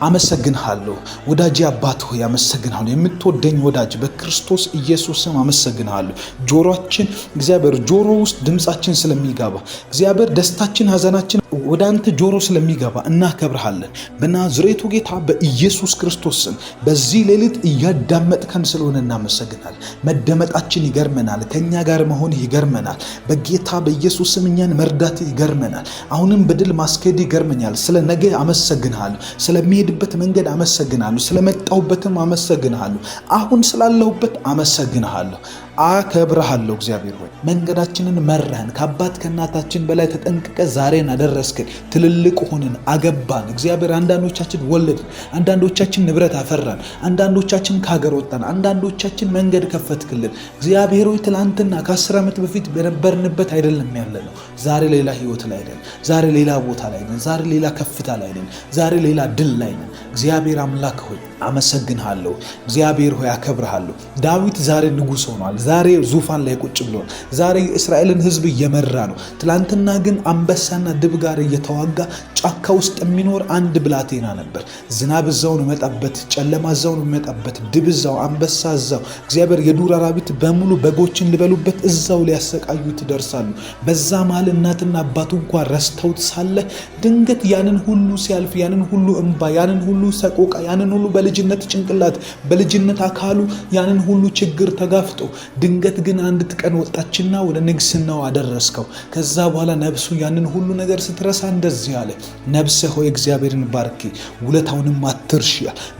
አመሰግንሃለሁ ወዳጄ። አባቴ ሆይ አመሰግንሃለሁ። የምትወደኝ ወዳጅ በክርስቶስ ኢየሱስ ስም አመሰግንሃለሁ። ጆሮአችን እግዚአብሔር ጆሮ ውስጥ ድምጻችን ስለሚገባ እግዚአብሔር ደስታችን ሐዘናችን ወደ አንተ ጆሮ ስለሚገባ እናከብርሃለን። በናዝሬቱ ጌታ በኢየሱስ ክርስቶስ ስም በዚህ ሌሊት እያዳመጥከን ስለሆነ እናመሰግናለን። መደመጣችን ይገርመናል። ከኛ ጋር መሆን ይገርመናል። በጌታ በኢየሱስ ስም እኛን መርዳት ይገርመናል። አሁንም በድል ማስኬድ ይገርመኛል። ስለ ነገ አመሰግንሃለሁ። ስለሚሄድበት መንገድ አመሰግንሃለሁ። ስለመጣሁበትም አመሰግንሃለሁ። አሁን ስላለሁበት አመሰግንሃለሁ። አከብርሃለሁ። እግዚአብሔር ሆይ መንገዳችንን መራን። ከአባት ከእናታችን በላይ ተጠንቅቀ ዛሬን አደረስክን። ትልልቅ ሆንን፣ አገባን። እግዚአብሔር አንዳንዶቻችን ወለድን፣ አንዳንዶቻችን ንብረት አፈራን፣ አንዳንዶቻችን ከሀገር ወጣን፣ አንዳንዶቻችን መንገድ ከፈትክልን። እግዚአብሔር ሆይ ትላንትና ከ10 ዓመት በፊት በነበርንበት አይደለም ያለ ነው። ዛሬ ሌላ ህይወት ላይ ነን። ዛሬ ሌላ ቦታ ላይ ነን። ዛሬ ሌላ ከፍታ ላይ ነን። ዛሬ ሌላ ድል ላይ ነን። እግዚአብሔር አምላክ ሆይ አመሰግንሃለሁ። እግዚአብሔር ሆይ አከብርሃለሁ። ዳዊት ዛሬ ንጉሥ ሆኗል። ዛሬ ዙፋን ላይ ቁጭ ብሏል። ዛሬ የእስራኤልን ህዝብ እየመራ ነው። ትላንትና ግን አንበሳና ድብ ጋር እየተዋጋ ጫካ ውስጥ የሚኖር አንድ ብላቴና ነበር። ዝናብ እዛው ነው የሚመጣበት፣ ጨለማ እዛው ነው የሚመጣበት፣ ድብ እዛው፣ አንበሳ እዛው። እግዚአብሔር የዱር አራዊት በሙሉ በጎችን ሊበሉበት እዛው ሊያሰቃዩት ይደርሳሉ። በዛ መሃል እናትና አባቱ እንኳን ረስተውት ሳለ ድንገት ያንን ሁሉ ሲያልፍ፣ ያንን ሁሉ እንባ፣ ያንን ሁሉ ሰቆቃ፣ ያንን ሁሉ በልጅነት ጭንቅላት በልጅነት አካሉ ያንን ሁሉ ችግር ተጋፍጦ ድንገት ግን አንዲት ቀን ወጣችና ወደ ንግስናው አደረስከው። ከዛ በኋላ ነፍሱ ያንን ሁሉ ነገር ስትረሳ እንደዚህ አለ፣ ነፍሴ ሆይ እግዚአብሔርን ባርኪ፣ ውለታውንም አትርሺ።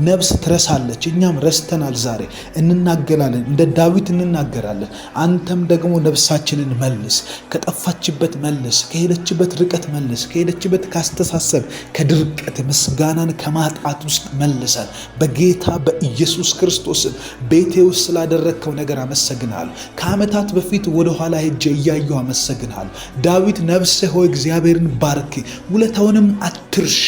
ነፍስ ትረሳለች፣ እኛም ረስተናል። ዛሬ እንናገራለን፣ እንደ ዳዊት እንናገራለን። አንተም ደግሞ ነፍሳችንን መልስ፣ ከጠፋችበት መልስ፣ ከሄደችበት ርቀት መልስ፣ ከሄደችበት ካስተሳሰብ ከድርቀት ምስጋናን ከማጣት ውስጥ መልሰን በጌታ በኢየሱስ ክርስቶስ ቤቴ ውስጥ ስላደረግከው ነገር አመሰግናለሁ። ከዓመታት በፊት ወደ ኋላ ሄጄ እያየሁ አመሰግናለሁ። ዳዊት ነፍሴ ሆይ እግዚአብሔርን ባርኪ ውለታውንም አትርሺ።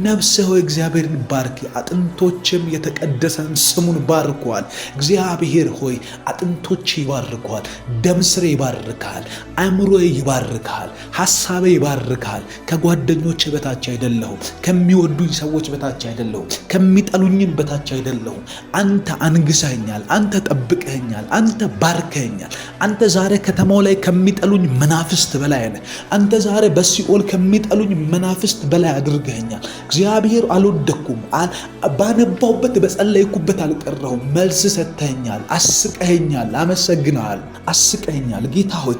ነፍሴ ሆይ እግዚአብሔርን ባርኪ፣ አጥንቶችም የተቀደሰን ስሙን ባርኳል። እግዚአብሔር ሆይ አጥንቶች ይባርኳል፣ ደም ስሬ ይባርካል፣ አእምሮዬ ይባርካል፣ ሐሳቤ ይባርካል። ከጓደኞች በታች አይደለሁም፣ ከሚወዱኝ ሰዎች በታች አይደለሁም፣ ከሚጠሉኝም በታች አይደለሁም። አንተ አንግሰኸኛል፣ አንተ ጠብቀኸኛል፣ አንተ ባርከኸኛል። አንተ ዛሬ ከተማው ላይ ከሚጠሉኝ መናፍስት በላይ ነህ። አንተ ዛሬ በሲኦል ከሚጠሉኝ መናፍስት በላይ አድርገኸኛል። እግዚአብሔር አልወደኩም፣ ባነባውበት በጸለይኩበት አልቀረሁም። መልስ ሰጥተኸኛል፣ አስቀኸኛል። አመሰግናለሁ። አስቀኸኛል ጌታ ሆይ፣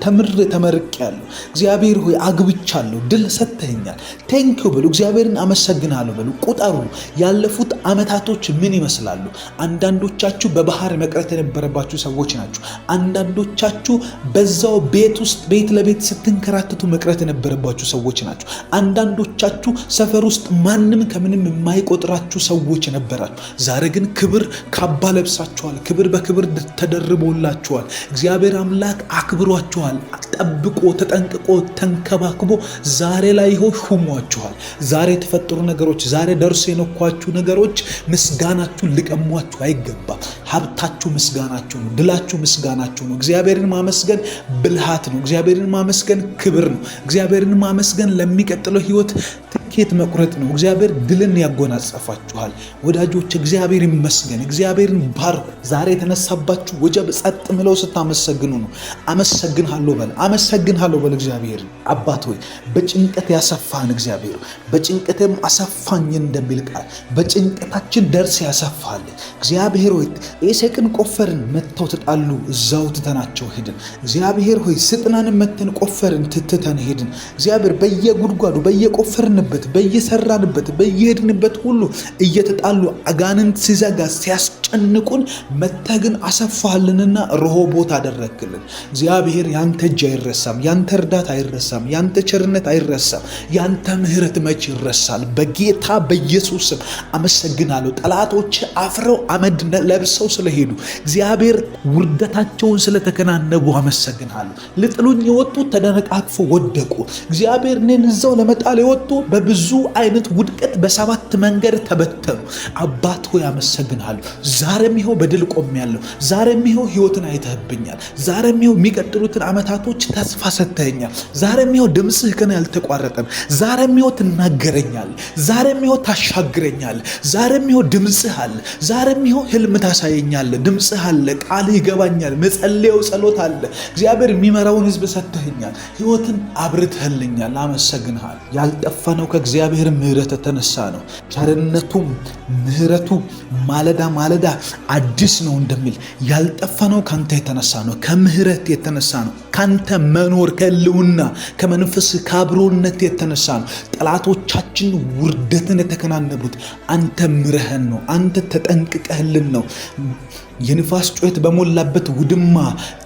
ተመርቄያለሁ። እግዚአብሔር ሆይ አግብቻለሁ፣ ድል ሰጥተኸኛል። ቴንኪው በሉ፣ እግዚአብሔርን አመሰግናለሁ በሉ። ቁጠሩ ያለፉት ዓመታቶች ምን ይመስላሉ? አንዳንዶቻችሁ በባህር መቅረት የነበረባችሁ ሰዎች ናችሁ። አንዳንዶቻችሁ በዛው ቤት ውስጥ ቤት ለቤት ስትንከራተቱ መቅረት የነበረባችሁ ሰዎች ናችሁ። አንዳንዶቻችሁ ሰፈር ውስጥ ማንም ከምንም የማይቆጥራችሁ ሰዎች ነበራችሁ። ዛሬ ግን ክብር ካባ ለብሳችኋል። ክብር በክብር ተደርቦላችኋል። እግዚአብሔር አምላክ አክብሯችኋል። ጠብቆ ተጠንቅቆ ተንከባክቦ ዛሬ ላይ ይኸው ሹሟችኋል። ዛሬ የተፈጠሩ ነገሮች፣ ዛሬ ደርሶ የነኳችሁ ነገሮች ምስጋናችሁን ሊቀሟችሁ አይገባም። ሀብታችሁ ምስጋናችሁ ነው። ድላችሁ ምስጋናችሁ ነው። እግዚአብሔርን ማመስገን ብልሃት ነው። እግዚአብሔርን ማመስገን ክብር ነው። እግዚአብሔርን ማመስገን ለሚቀጥለው ህይወት ትኬት መቁረጥ ነው። እግዚአብሔር ድልን ያጎናጸፋችኋል። ወዳጆች እግዚአብሔር ይመስገን። እግዚአብሔርን ባርኩ። ዛሬ የተነሳባችሁ ወጀብ ጸጥ ምለው ስታመሰግኑ ነው። አመሰግንሃለሁ በል፣ አመሰግንሃለሁ በል። እግዚአብሔር አባት ሆይ በጭንቀት ያሰፋን እግዚአብሔር በጭንቀትም አሰፋኝ እንደሚል ቃል በጭንቀታችን ደርስ ያሰፋል። እግዚአብሔር ሆይ ኤሴቅን ቆፈርን፣ መተው ተጣሉ፣ እዛው ትተናቸው ሄድን። እግዚአብሔር ሆይ ስጥናን መተን ቆፈርን፣ ትተን ሄድን። እግዚአብሔር በየጉድጓዱ በየቆፈርንበት በየሰራንበት በየሄድንበት ሁሉ እየተጣሉ አጋንንት ሲዘጋ ሲያስጨ ሲያስጨንቁን መጥተህ ግን አሰፋህልንና ረሆቦት አደረግልን። እግዚአብሔር ያንተ እጅ አይረሳም፣ ያንተ እርዳታ አይረሳም፣ ያንተ ቸርነት አይረሳም፣ ያንተ ምሕረት መች ይረሳል? በጌታ በኢየሱስ ስም አመሰግናለሁ። ጠላቶች አፍረው አመድ ለብሰው ስለሄዱ እግዚአብሔር ውርደታቸውን ስለተከናነቡ አመሰግናለሁ። ልጥሉኝ የወጡ ተደነቃቅፎ ወደቁ። እግዚአብሔር እኔን እዛው ለመጣል የወጡ በብዙ አይነት ውድቀት በሰባት መንገድ ተበተኑ። አባት ሆይ አመሰግናለሁ። ዛሬም ይኸው በድል ቆሜያለሁ። ዛሬም ይኸው ሕይወትን አይተህብኛል። ዛሬም ይኸው የሚቀጥሉትን ዓመታቶች ተስፋ ሰጥተኸኛል። ዛሬም ይኸው ድምፅህ ከኔ አልተቋረጠም። ዛሬም ይኸው ትናገረኛል። ዛሬም ይኸው ታሻግረኛል። ዛሬም ይኸው ድምፅህ አለ። ዛሬም ይኸው ህልም ታሳየኛል። ድምፅህ አለ። ቃልህ ይገባኛል። መጸለየው ጸሎት አለ። እግዚአብሔር የሚመራውን ህዝብ ሰጥተኸኛል። ሕይወትን አብርተህልኛል። አመሰግንሃል። ያልጠፋነው ከእግዚአብሔር ምሕረት የተነሳ ነው። ቸርነቱም ምሕረቱ ማለዳ ማለዳ አዲስ ነው እንደሚል ያልጠፋነው ካንተ የተነሳ ነው። ከምሕረት የተነሳ ነው። ካንተ መኖር ከህልውና ከመንፈስ ከአብሮነት የተነሳ ነው። ጠላቶቻችን ውርደትን የተከናነቡት አንተ ምረህን ነው። አንተ ተጠንቅቀህልን ነው። የንፋስ ጩኸት በሞላበት ውድማ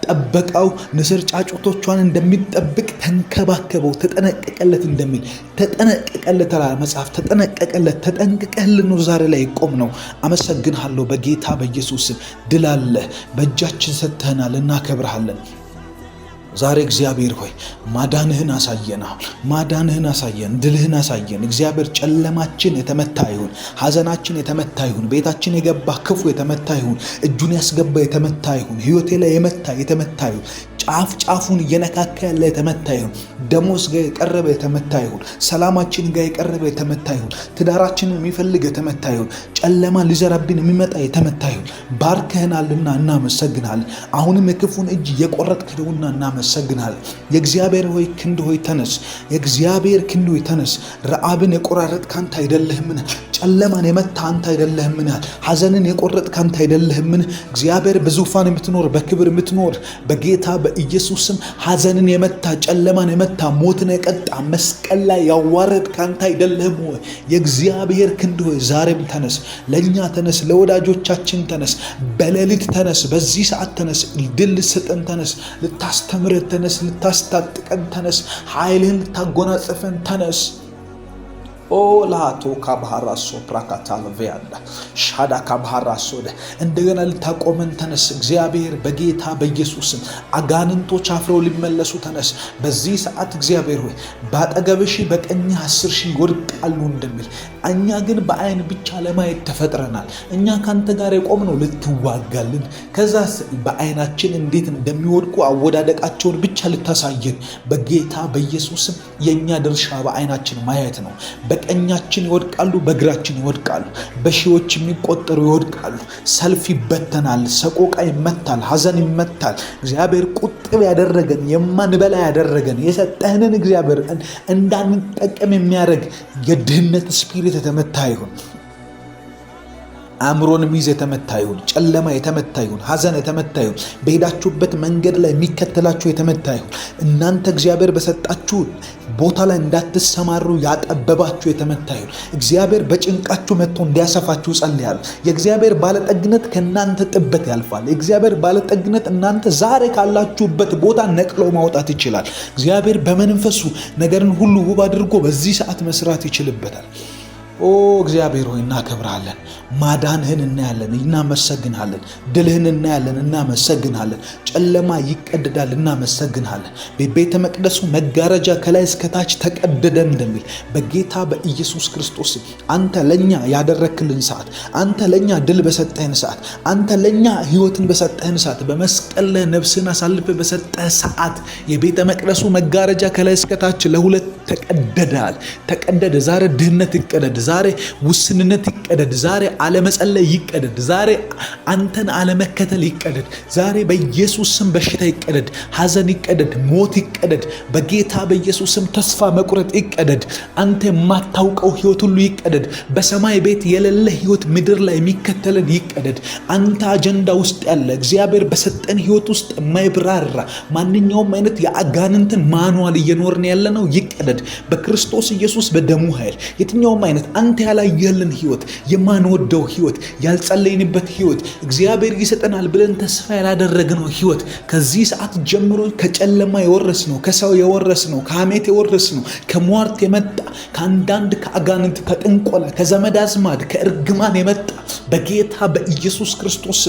ጠበቃው ንስር ጫጩቶቿን እንደሚጠብቅ ተንከባከበው፣ ተጠነቀቀለት እንደሚል ተጠነቀቀለት መጽሐፍ። ተጠነቀቀለት፣ ተጠንቅቀህልን ነው ዛሬ ላይ ቆም ነው። አመሰግንሃለሁ። በጌታ በኢየሱስ ድል አለ። በእጃችን ሰጥተህናል። እናከብርሃለን። ዛሬ እግዚአብሔር ሆይ ማዳንህን አሳየን። ማዳንህን አሳየን። ድልህን አሳየን። እግዚአብሔር ጨለማችን የተመታ ይሁን። ሐዘናችን የተመታ ይሁን። ቤታችን የገባ ክፉ የተመታ ይሁን። እጁን ያስገባ የተመታ ይሁን። ሕይወቴ ላይ የተመታ ይሁን። ጫፍ ጫፉን እየነካካ ያለ የተመታ ይሁን። ደሞዝ ጋር የቀረበ የተመታ ይሁን። ሰላማችን ጋር የቀረበ የተመታ ይሁን። ትዳራችንን የሚፈልግ የተመታ ይሁን። ጨለማ ሊዘራብን የሚመጣ የተመታ ይሁን። ባርከህናልና እናመሰግናለን። አሁንም የክፉን እጅ የቆረጥክና እናመሰግናለን። የእግዚአብሔር ሆይ ክንድ ሆይ ተነስ። የእግዚአብሔር ክንድ ሆይ ተነስ። ረዓብን የቆራረጥ ካንተ አይደለህምን? ጨለማን የመታ አንተ አይደለህምን? ሐዘንን የቆረጥ ካንተ አይደለህምን? እግዚአብሔር በዙፋን የምትኖር በክብር የምትኖር በጌታ በኢየሱስም ሐዘንን የመታ ጨለማን የመታ ሞትን የቀጣ መስቀል ላይ ያዋረድ ካንተ አይደለህም ወይ? የእግዚአብሔር ክንድ ሆይ ዛሬም ተነስ። ለእኛ ተነስ። ለወዳጆቻችን ተነስ። በሌሊት ተነስ። በዚህ ሰዓት ተነስ። ድል ስጠን ተነስ። ልታስተምረን ተነስ። ልታስታጥቀን ተነስ። ኃይልህን ልታጎናጽፈን ተነስ። ኦላቶ ካባራሶ ፕራካታል ቪያንዳ ሻዳ ካባራሶ እንደገና ልታቆመን ተነስ። እግዚአብሔር በጌታ በኢየሱስም አጋንንቶች አፍረው ሊመለሱ ተነስ። በዚህ ሰዓት እግዚአብሔር ሆይ ባጠገብሽ በቀኝህ 10,000 ይወድቃሉ እንደሚል እኛ ግን በአይን ብቻ ለማየት ተፈጥረናል። እኛ ካንተ ጋር የቆምነው ልትዋጋልን፣ ከዛ በአይናችን እንዴት እንደሚወድቁ አወዳደቃቸውን ብቻ ልታሳየን በጌታ በኢየሱስም የኛ ድርሻ በአይናችን ማየት ነው። በቀኛችን ይወድቃሉ፣ በግራችን ይወድቃሉ። በሺዎች የሚቆጠሩ ይወድቃሉ። ሰልፍ ይበተናል፣ ሰቆቃ ይመታል፣ ሐዘን ይመታል። እግዚአብሔር ቁጥብ ያደረገን የማንበላ ያደረገን የሰጠህንን እግዚአብሔር እንዳንጠቀም የሚያደርግ የድህነት ስፒሪት የተመታ ይሁን። አእምሮን ሚዝ የተመታ ይሁን። ጨለማ የተመታ ይሁን። ሐዘን የተመታ ይሁን። በሄዳችሁበት መንገድ ላይ የሚከተላችሁ የተመታ ይሁን። እናንተ እግዚአብሔር በሰጣችሁ ቦታ ላይ እንዳትሰማሩ ያጠበባችሁ የተመታ ይሁን። እግዚአብሔር በጭንቃችሁ መጥቶ እንዲያሰፋችሁ ጸልያለሁ። የእግዚአብሔር ባለጠግነት ከእናንተ ጥበት ያልፋል። የእግዚአብሔር ባለጠግነት እናንተ ዛሬ ካላችሁበት ቦታ ነቅሎ ማውጣት ይችላል። እግዚአብሔር በመንፈሱ ነገርን ሁሉ ውብ አድርጎ በዚህ ሰዓት መስራት ይችልበታል። እግዚአብሔር ሆይ እናከብርሃለን። ማዳንህን እናያለን፣ እናመሰግንሃለን። ድልህን እናያለን፣ እናመሰግንሃለን። ጨለማ ይቀደዳል፣ እናመሰግንሃለን። በቤተ መቅደሱ መጋረጃ ከላይ እስከታች ተቀደደ እንደሚል በጌታ በኢየሱስ ክርስቶስ አንተ ለኛ ያደረክልን ሰዓት፣ አንተ ለኛ ድል በሰጠህን ሰዓት፣ አንተ ለኛ ህይወትን በሰጠህን ሰዓት፣ በመስቀል ላይ ነፍስን አሳልፈ በሰጠህ ሰዓት የቤተ መቅደሱ መጋረጃ ከላይ እስከታች ለሁለት ተቀደዳል። ተቀደደ። ዛሬ ድህነት ይቀደድ። ዛሬ ውስንነት ይቀደድ። ዛሬ አለመጸለይ ይቀደድ። ዛሬ አንተን አለመከተል ይቀደድ። ዛሬ በኢየሱስ ስም በሽታ ይቀደድ። ሐዘን ይቀደድ። ሞት ይቀደድ። በጌታ በኢየሱስ ስም ተስፋ መቁረጥ ይቀደድ። አንተ የማታውቀው ህይወት ሁሉ ይቀደድ። በሰማይ ቤት የሌለ ህይወት ምድር ላይ የሚከተለን ይቀደድ። አንተ አጀንዳ ውስጥ ያለ እግዚአብሔር በሰጠን ህይወት ውስጥ የማይብራራ ማንኛውም አይነት የአጋንንትን ማንዋል እየኖርን ያለ ነው ይቀደድ። ይቀደድ በክርስቶስ ኢየሱስ በደሙ ኃይል። የትኛውም አይነት አንተ ያላየህልን ህይወት፣ የማንወደው ህይወት፣ ያልጸለይንበት ህይወት፣ እግዚአብሔር ይሰጠናል ብለን ተስፋ ያላደረግነው ህይወት ከዚህ ሰዓት ጀምሮ ከጨለማ የወረስነው፣ ከሰው የወረስነው፣ ከሐሜት የወረስነው፣ ከሟርት የመጣ ከአንዳንድ ከአጋንንት ከጥንቆላ ከዘመድ አዝማድ ከእርግማን የመጣ በጌታ በኢየሱስ ክርስቶስ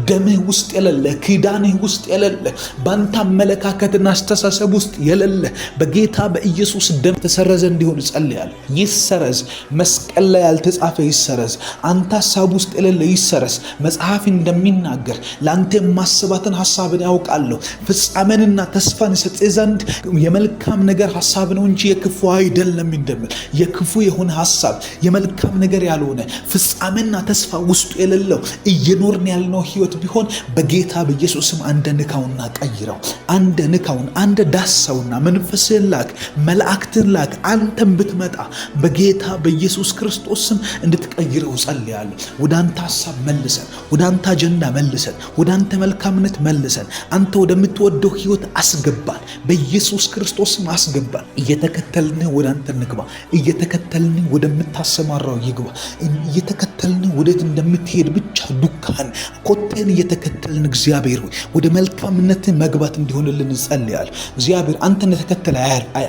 ደምህ ውስጥ የሌለ ኪዳንህ ውስጥ የሌለ በአንተ አመለካከትና አስተሳሰብ ውስጥ የሌለ በጌታ በኢየሱስ ደም ተሰረዘ እንዲሆን ጸልያለሁ። ይሰረዝ። መስቀል ላይ ያልተጻፈ ይሰረዝ። አንተ ሐሳብ ውስጥ የሌለ ይሰረዝ። መጽሐፍ እንደሚናገር ለአንተ የማስባትን ሐሳብን ያውቃለሁ ፍጻሜንና ተስፋን ይሰጥ ዘንድ የመልካም ነገር ሐሳብ ነው እንጂ የክፉ አይደለም እንደሚል የክፉ የሆነ ሐሳብ የመልካም ነገር ያልሆነ ፍጻሜና ተስፋ ውስጡ የሌለው እየኖርን ያልነው ህይወት ቢሆን በጌታ በኢየሱስም አንደ ንካውና ቀይረው፣ አንደ ንካውን አንደ ዳሰውና መንፈስህን ላክ፣ መላእክትን ላክ። አንተም ብትመጣ በጌታ በኢየሱስ ክርስቶስም እንድትቀይረው ጸልያለሁ። ወደ አንተ ሐሳብ መልሰን፣ ወደ አንተ አጀንዳ መልሰን፣ ወደ አንተ መልካምነት መልሰን፣ አንተ ወደምትወደው ህይወት አስገባን። በኢየሱስ ክርስቶስም አስገባን። እየተከተልን ወደ አንተ እንግባ። እየተከተልን ወደምታሰማራው ይግባ። እየተከተልን ወዴት እንደምትሄድ ብቻ ዱካን ኮቴን እየተከተልን እግዚአብሔር ሆይ ወደ መልካምነት መግባት እንዲሆንልን እንጸልያለን። እግዚአብሔር አንተን የተከተለ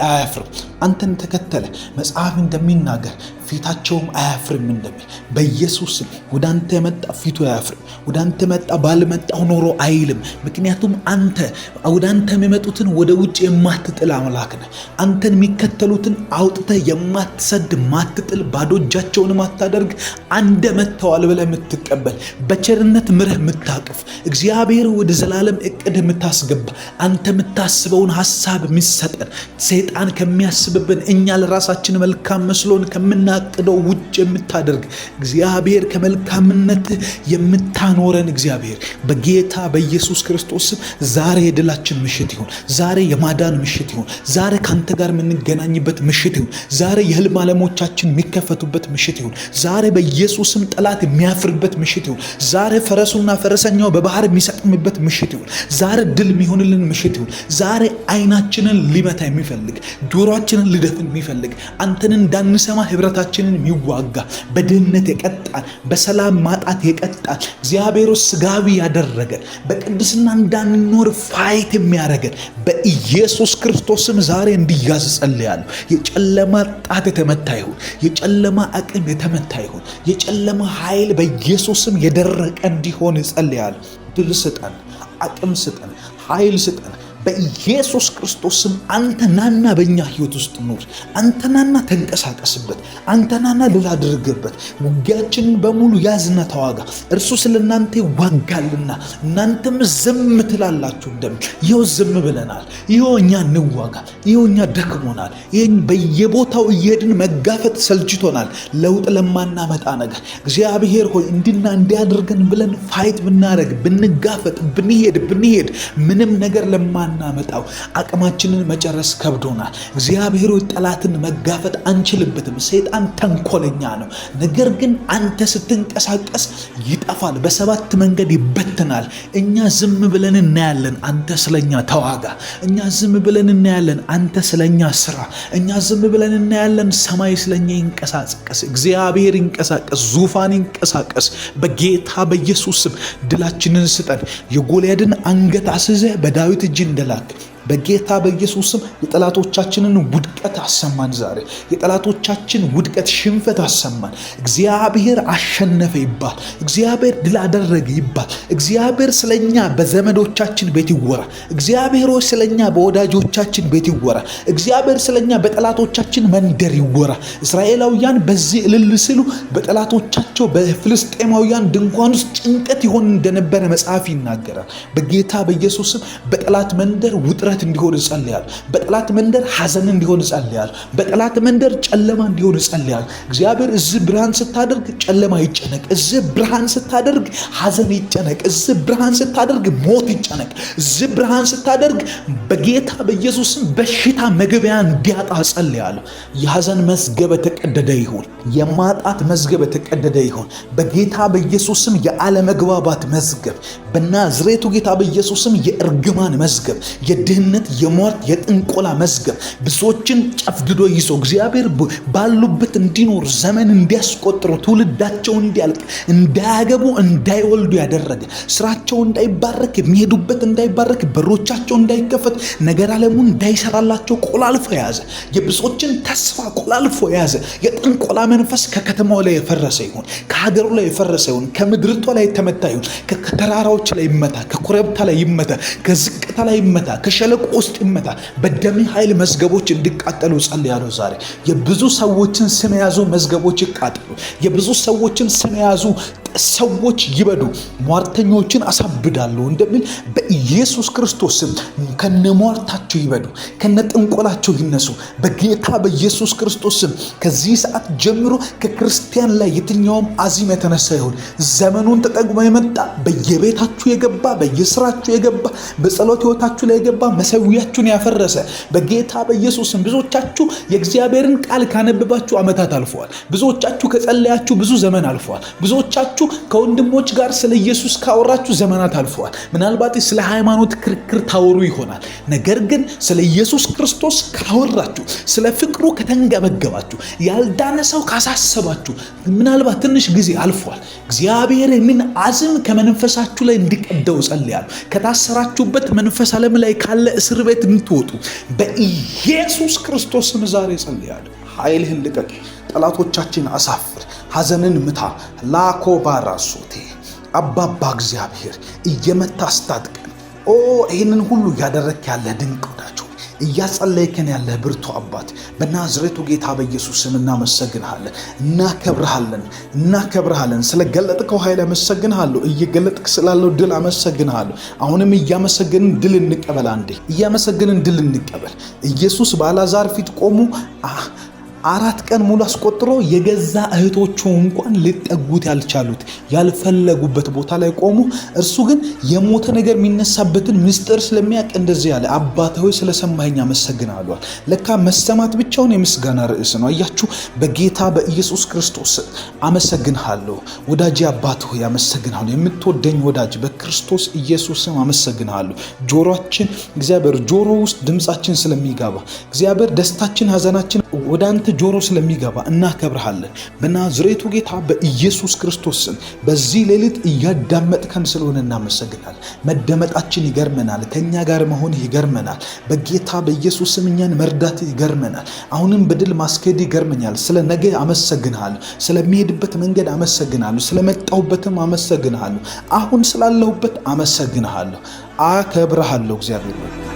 አያፍርም። አንተን ተከተለ መጽሐፍ እንደሚናገር ፊታቸውም አያፍርም እንደሚል በኢየሱስም ወደ አንተ የመጣ ፊቱ አያፍርም። ወደ አንተ መጣ ባልመጣው ኖሮ አይልም። ምክንያቱም አንተ ወደ አንተ የሚመጡትን ወደ ውጭ የማትጥል አምላክ ነህ። አንተን የሚከተሉትን አውጥተህ የማትሰድ ማትጥል፣ ባዶ እጃቸውን ማታደርግ፣ አንደ መጥተዋል ብለህ የምትቀበል፣ በቸርነት ምረህ የምታቅፍ እግዚአብሔር ወደ ዘላለም እቅድ የምታስገባ፣ አንተ የምታስበውን ሐሳብ የሚሰጠን ሰይጣን ከሚያስብብን እኛ ለራሳችን መልካም መስሎን ከምናቅደው ውጭ የምታደርግ እግዚአብሔር ከመልካምነት የምታኖረን እግዚአብሔር በጌታ በኢየሱስ ክርስቶስ ዛሬ የድላችን ምሽት ይሁን። ዛሬ የማዳን ምሽት ይሁን። ዛሬ ካንተ ጋር የምንገናኝበት ምሽት ይሁን። ዛሬ የህልም ዓለሞቻችን የሚከፈቱበት ምሽት ይሁን። ዛሬ በኢየሱስም ጠላት የሚያፍርበት ምሽት ይሁን። ዛሬ ፈረሱና ፈረሰኛው በባህር የሚሰጥምበት ምሽት ይሁን። ዛሬ ድል የሚሆንልን ምሽት ይሁን። ዛሬ አይናችንን ሊመታ የሚፈልግ ጆሮአችንን ሊደፍን የሚፈልግ አንተን እንዳንሰማ ህብረታችንን የሚዋጋ በድህነት የቀጣን በሰላም ማጣት የቀጣን እግዚአብሔር ስጋዊ ያደረገን በቅድስና እንዳንኖር ፋይት የሚያደርገን በኢየሱስ ክርስቶስም ዛሬ እንዲያዝ ጸልያለሁ። የጨለማ ጣት የተመታ ይሁን። የጨለማ አቅም የተመታ ይሁን። የጨለማ ኃይል በኢየሱስም የደረቀ እንዲሆን ጸልያለሁ። ድል ስጠን፣ አቅም ስጠን፣ ኃይል ስጠን። በኢየሱስ ክርስቶስም አንተ ናና በእኛ ህይወት ውስጥ ኑር። አንተ ናና ተንቀሳቀስበት። አንተ ናና ድል አድርግበት። ውጊያችንን በሙሉ ያዝና ተዋጋ። እርሱ ስለ እናንተ ይዋጋልና እናንተም ዝም ትላላችሁ እንደሚል ይኸው ዝም ብለናል። ይኸው እኛ እንዋጋ። ይኸው እኛ ደክሞናል። ይህን በየቦታው እየሄድን መጋፈጥ ሰልችቶናል። ለውጥ ለማናመጣ ነገር እግዚአብሔር ሆይ እንዲና እንዲያደርገን ብለን ፋይት ብናደርግ ብንጋፈጥ ብንሄድ ምንም ነገር ናመጣው አቅማችንን መጨረስ ከብዶናል። እግዚአብሔር ጠላትን መጋፈጥ አንችልበትም። ሰይጣን ተንኮለኛ ነው። ነገር ግን አንተ ስትንቀሳቀስ ይጠፋል፣ በሰባት መንገድ ይበተናል። እኛ ዝም ብለን እናያለን፣ አንተ ስለኛ ተዋጋ። እኛ ዝም ብለን እናያለን፣ አንተ ስለኛ ስራ። እኛ ዝም ብለን እናያለን፣ ሰማይ ስለኛ ይንቀሳቀስ፣ እግዚአብሔር ይንቀሳቀስ፣ ዙፋን ይንቀሳቀስ። በጌታ በኢየሱስ ስም ድላችንን ስጠን። የጎልያድን አንገት አስይዘህ በዳዊት እጅ እንደላክ በጌታ በኢየሱስ ስም የጠላቶቻችንን ውድቀት አሰማን። ዛሬ የጠላቶቻችን ውድቀት ሽንፈት አሰማን። እግዚአብሔር አሸነፈ ይባል። እግዚአብሔር ድል አደረገ ይባል። እግዚአብሔር ስለኛ በዘመዶቻችን ቤት ይወራ። እግዚአብሔር ስለኛ በወዳጆቻችን ቤት ይወራ። እግዚአብሔር ስለኛ በጠላቶቻችን መንደር ይወራ። እስራኤላውያን በዚህ እልል ሲሉ በጠላቶቻቸው በፍልስጤማውያን ድንኳን ውስጥ ጭንቀት ይሆን እንደነበረ መጽሐፍ ይናገራል። በጌታ በኢየሱስ ስም በጠላት መንደር ውጥረት እንዲሆን ጸልያለሁ። በጠላት መንደር ሐዘን እንዲሆን ጸልያለሁ። በጠላት መንደር ጨለማ እንዲሆን ጸልያለሁ። እግዚአብሔር እዚህ ብርሃን ስታደርግ ጨለማ ይጨነቅ። እዚህ ብርሃን ስታደርግ ሐዘን ይጨነቅ። እዚህ ብርሃን ስታደርግ ሞት ይጨነቅ። እዚህ ብርሃን ስታደርግ በጌታ በኢየሱስም በሽታ መግቢያ እንዲያጣ ጸልያለሁ። የሐዘን መዝገብ የተቀደደ ይሁን። የማጣት መዝገብ የተቀደደ ይሁን በጌታ በኢየሱስ ስም። የአለመግባባት መዝገብ በናዝሬቱ ጌታ በኢየሱስ ስም። የእርግማን መዝገብ፣ የድህነት፣ የሟርት፣ የጥንቆላ መዝገብ ብዙዎችን ጨፍድዶ ይዞ እግዚአብሔር ባሉበት እንዲኖር ዘመን እንዲያስቆጥሩ ትውልዳቸው እንዲያልቅ እንዳያገቡ እንዳይወልዱ ያደረገ ስራቸው እንዳይባረክ የሚሄዱበት እንዳይባረክ በሮቻቸው እንዳይከፈት ነገር ዓለሙ እንዳይሰራላቸው ቆላልፎ የያዘ የብዙዎችን ተስፋ ቆላልፎ የያዘ የጥንቆላ መንፈስ ከከተማው ላይ የፈረሰ ይሁን፣ ከሀገሩ ላይ የፈረሰ ይሁን፣ ከምድርቷ ላይ የተመታ ይሁን። ከተራራዎች ላይ ይመታ፣ ከኮረብታ ላይ ይመታ፣ ከዝቅታ ላይ ይመታ፣ ከሸለቆ ውስጥ ይመታ። በደም ኃይል መዝገቦች እንዲቃጠሉ ጸልያለሁ። ዛሬ የብዙ ሰዎችን ስም የያዙ መዝገቦች ይቃጠሉ። የብዙ ሰዎችን ስም የያዙ ሰዎች ይበዱ። ሟርተኞችን አሳብዳለሁ እንደሚል በኢየሱስ ክርስቶስ ስም ከነሟርታቸው ይበዱ፣ ከነጥንቆላቸው ይነሱ በጌታ በኢየሱስ ክርስቶስ ስም። ከዚህ ሰዓት ጀምሮ ከክርስቲያን ላይ የትኛውም አዚም የተነሳ ይሁን ዘመኑን ተጠቅሞ የመጣ በየቤታችሁ የገባ በየስራችሁ የገባ በጸሎት ህይወታችሁ ላይ የገባ መሰዊያችሁን ያፈረሰ በጌታ በኢየሱስ ስም። ብዙዎቻችሁ የእግዚአብሔርን ቃል ካነበባችሁ ዓመታት አልፈዋል። ብዙዎቻችሁ ከጸለያችሁ ብዙ ዘመን አልፈዋል። ብዙዎቻችሁ ከወንድሞች ጋር ስለ ኢየሱስ ካወራችሁ ዘመናት አልፈዋል። ምናልባት ስለ ሃይማኖት ክርክር ታወሩ ይሆናል። ነገር ግን ስለ ኢየሱስ ክርስቶስ ካወራችሁ፣ ስለ ፍቅሩ ከተንገበገባችሁ፣ ያልዳነ ሰው ካሳሰባችሁ ምናልባት ትንሽ ጊዜ አልፏል። እግዚአብሔር ይህንን አዝም ከመንፈሳችሁ ላይ እንዲቀደው ጸልያለሁ። ከታሰራችሁበት መንፈስ ዓለም ላይ ካለ እስር ቤት እንድትወጡ በኢየሱስ ክርስቶስ ስም ዛሬ ጸልያለሁ። ኃይልህን ልቀቅ፣ ጠላቶቻችን አሳፍር፣ ሐዘንን ምታ። ላኮ ባራሶቴ አባባ እግዚአብሔር እየመታ አስታጥቀን። ይህንን ሁሉ እያደረክ ያለ ድንቅ ወዳጅ፣ እያጸለይከን ያለ ብርቱ አባት በናዝሬቱ ጌታ በኢየሱስ ስም እናመሰግንሃለን፣ እናከብርሃለን። ስለገለጥከው ኃይል አመሰግንሃለሁ። እየገለጥክ ስላለው ድል አመሰግንሃለሁ። አሁንም እያመሰገንን ድል እንቀበል። አንዴ እያመሰገንን ድል እንቀበል። ኢየሱስ በአልዓዛር ፊት ቆሞ 4 ቀን ሙሉ አስቆጥሮ የገዛ እህቶቹ እንኳን ሊጠጉት ያልቻሉት ያልፈለጉበት ቦታ ላይ ቆሙ። እርሱ ግን የሞተ ነገር የሚነሳበትን ምስጢር ስለሚያውቅ እንደዚህ ያለ አባቴ ሆይ ስለሰማኸኝ አመሰግናለሁ። ለካ መሰማት ብቻውን የምስጋና ርዕስ ነው። አያችሁ፣ በጌታ በኢየሱስ ክርስቶስ አመሰግንሃለሁ። ወዳጄ አባቴ ሆይ አመሰግንሃለሁ። የምትወደኝ ወዳጅ በክርስቶስ ኢየሱስ ስም አመሰግንሃለሁ። ጆሮአችን እግዚአብሔር ጆሮ ውስጥ ድምጻችን ስለሚገባ እግዚአብሔር ደስታችን ሐዘናችን ወደ አንተ ጆሮ ስለሚገባ እናከብርሃለን። በናዝሬቱ ጌታ በኢየሱስ ክርስቶስ ስም በዚህ ሌሊት እያዳመጥከን ስለሆነ እናመሰግናለን። መደመጣችን ይገርመናል። ከኛ ጋር መሆን ይገርመናል። በጌታ በኢየሱስ ስም እኛን መርዳት ይገርመናል። አሁንም በድል ማስኬድ ይገርመኛል። ስለ ነገ አመሰግናለሁ። ስለሚሄድበት መንገድ አመሰግናለሁ። ስለመጣሁበትም አመሰግናለሁ። አሁን ስላለሁበት አመሰግናለሁ። አከብርሃለሁ እግዚአብሔር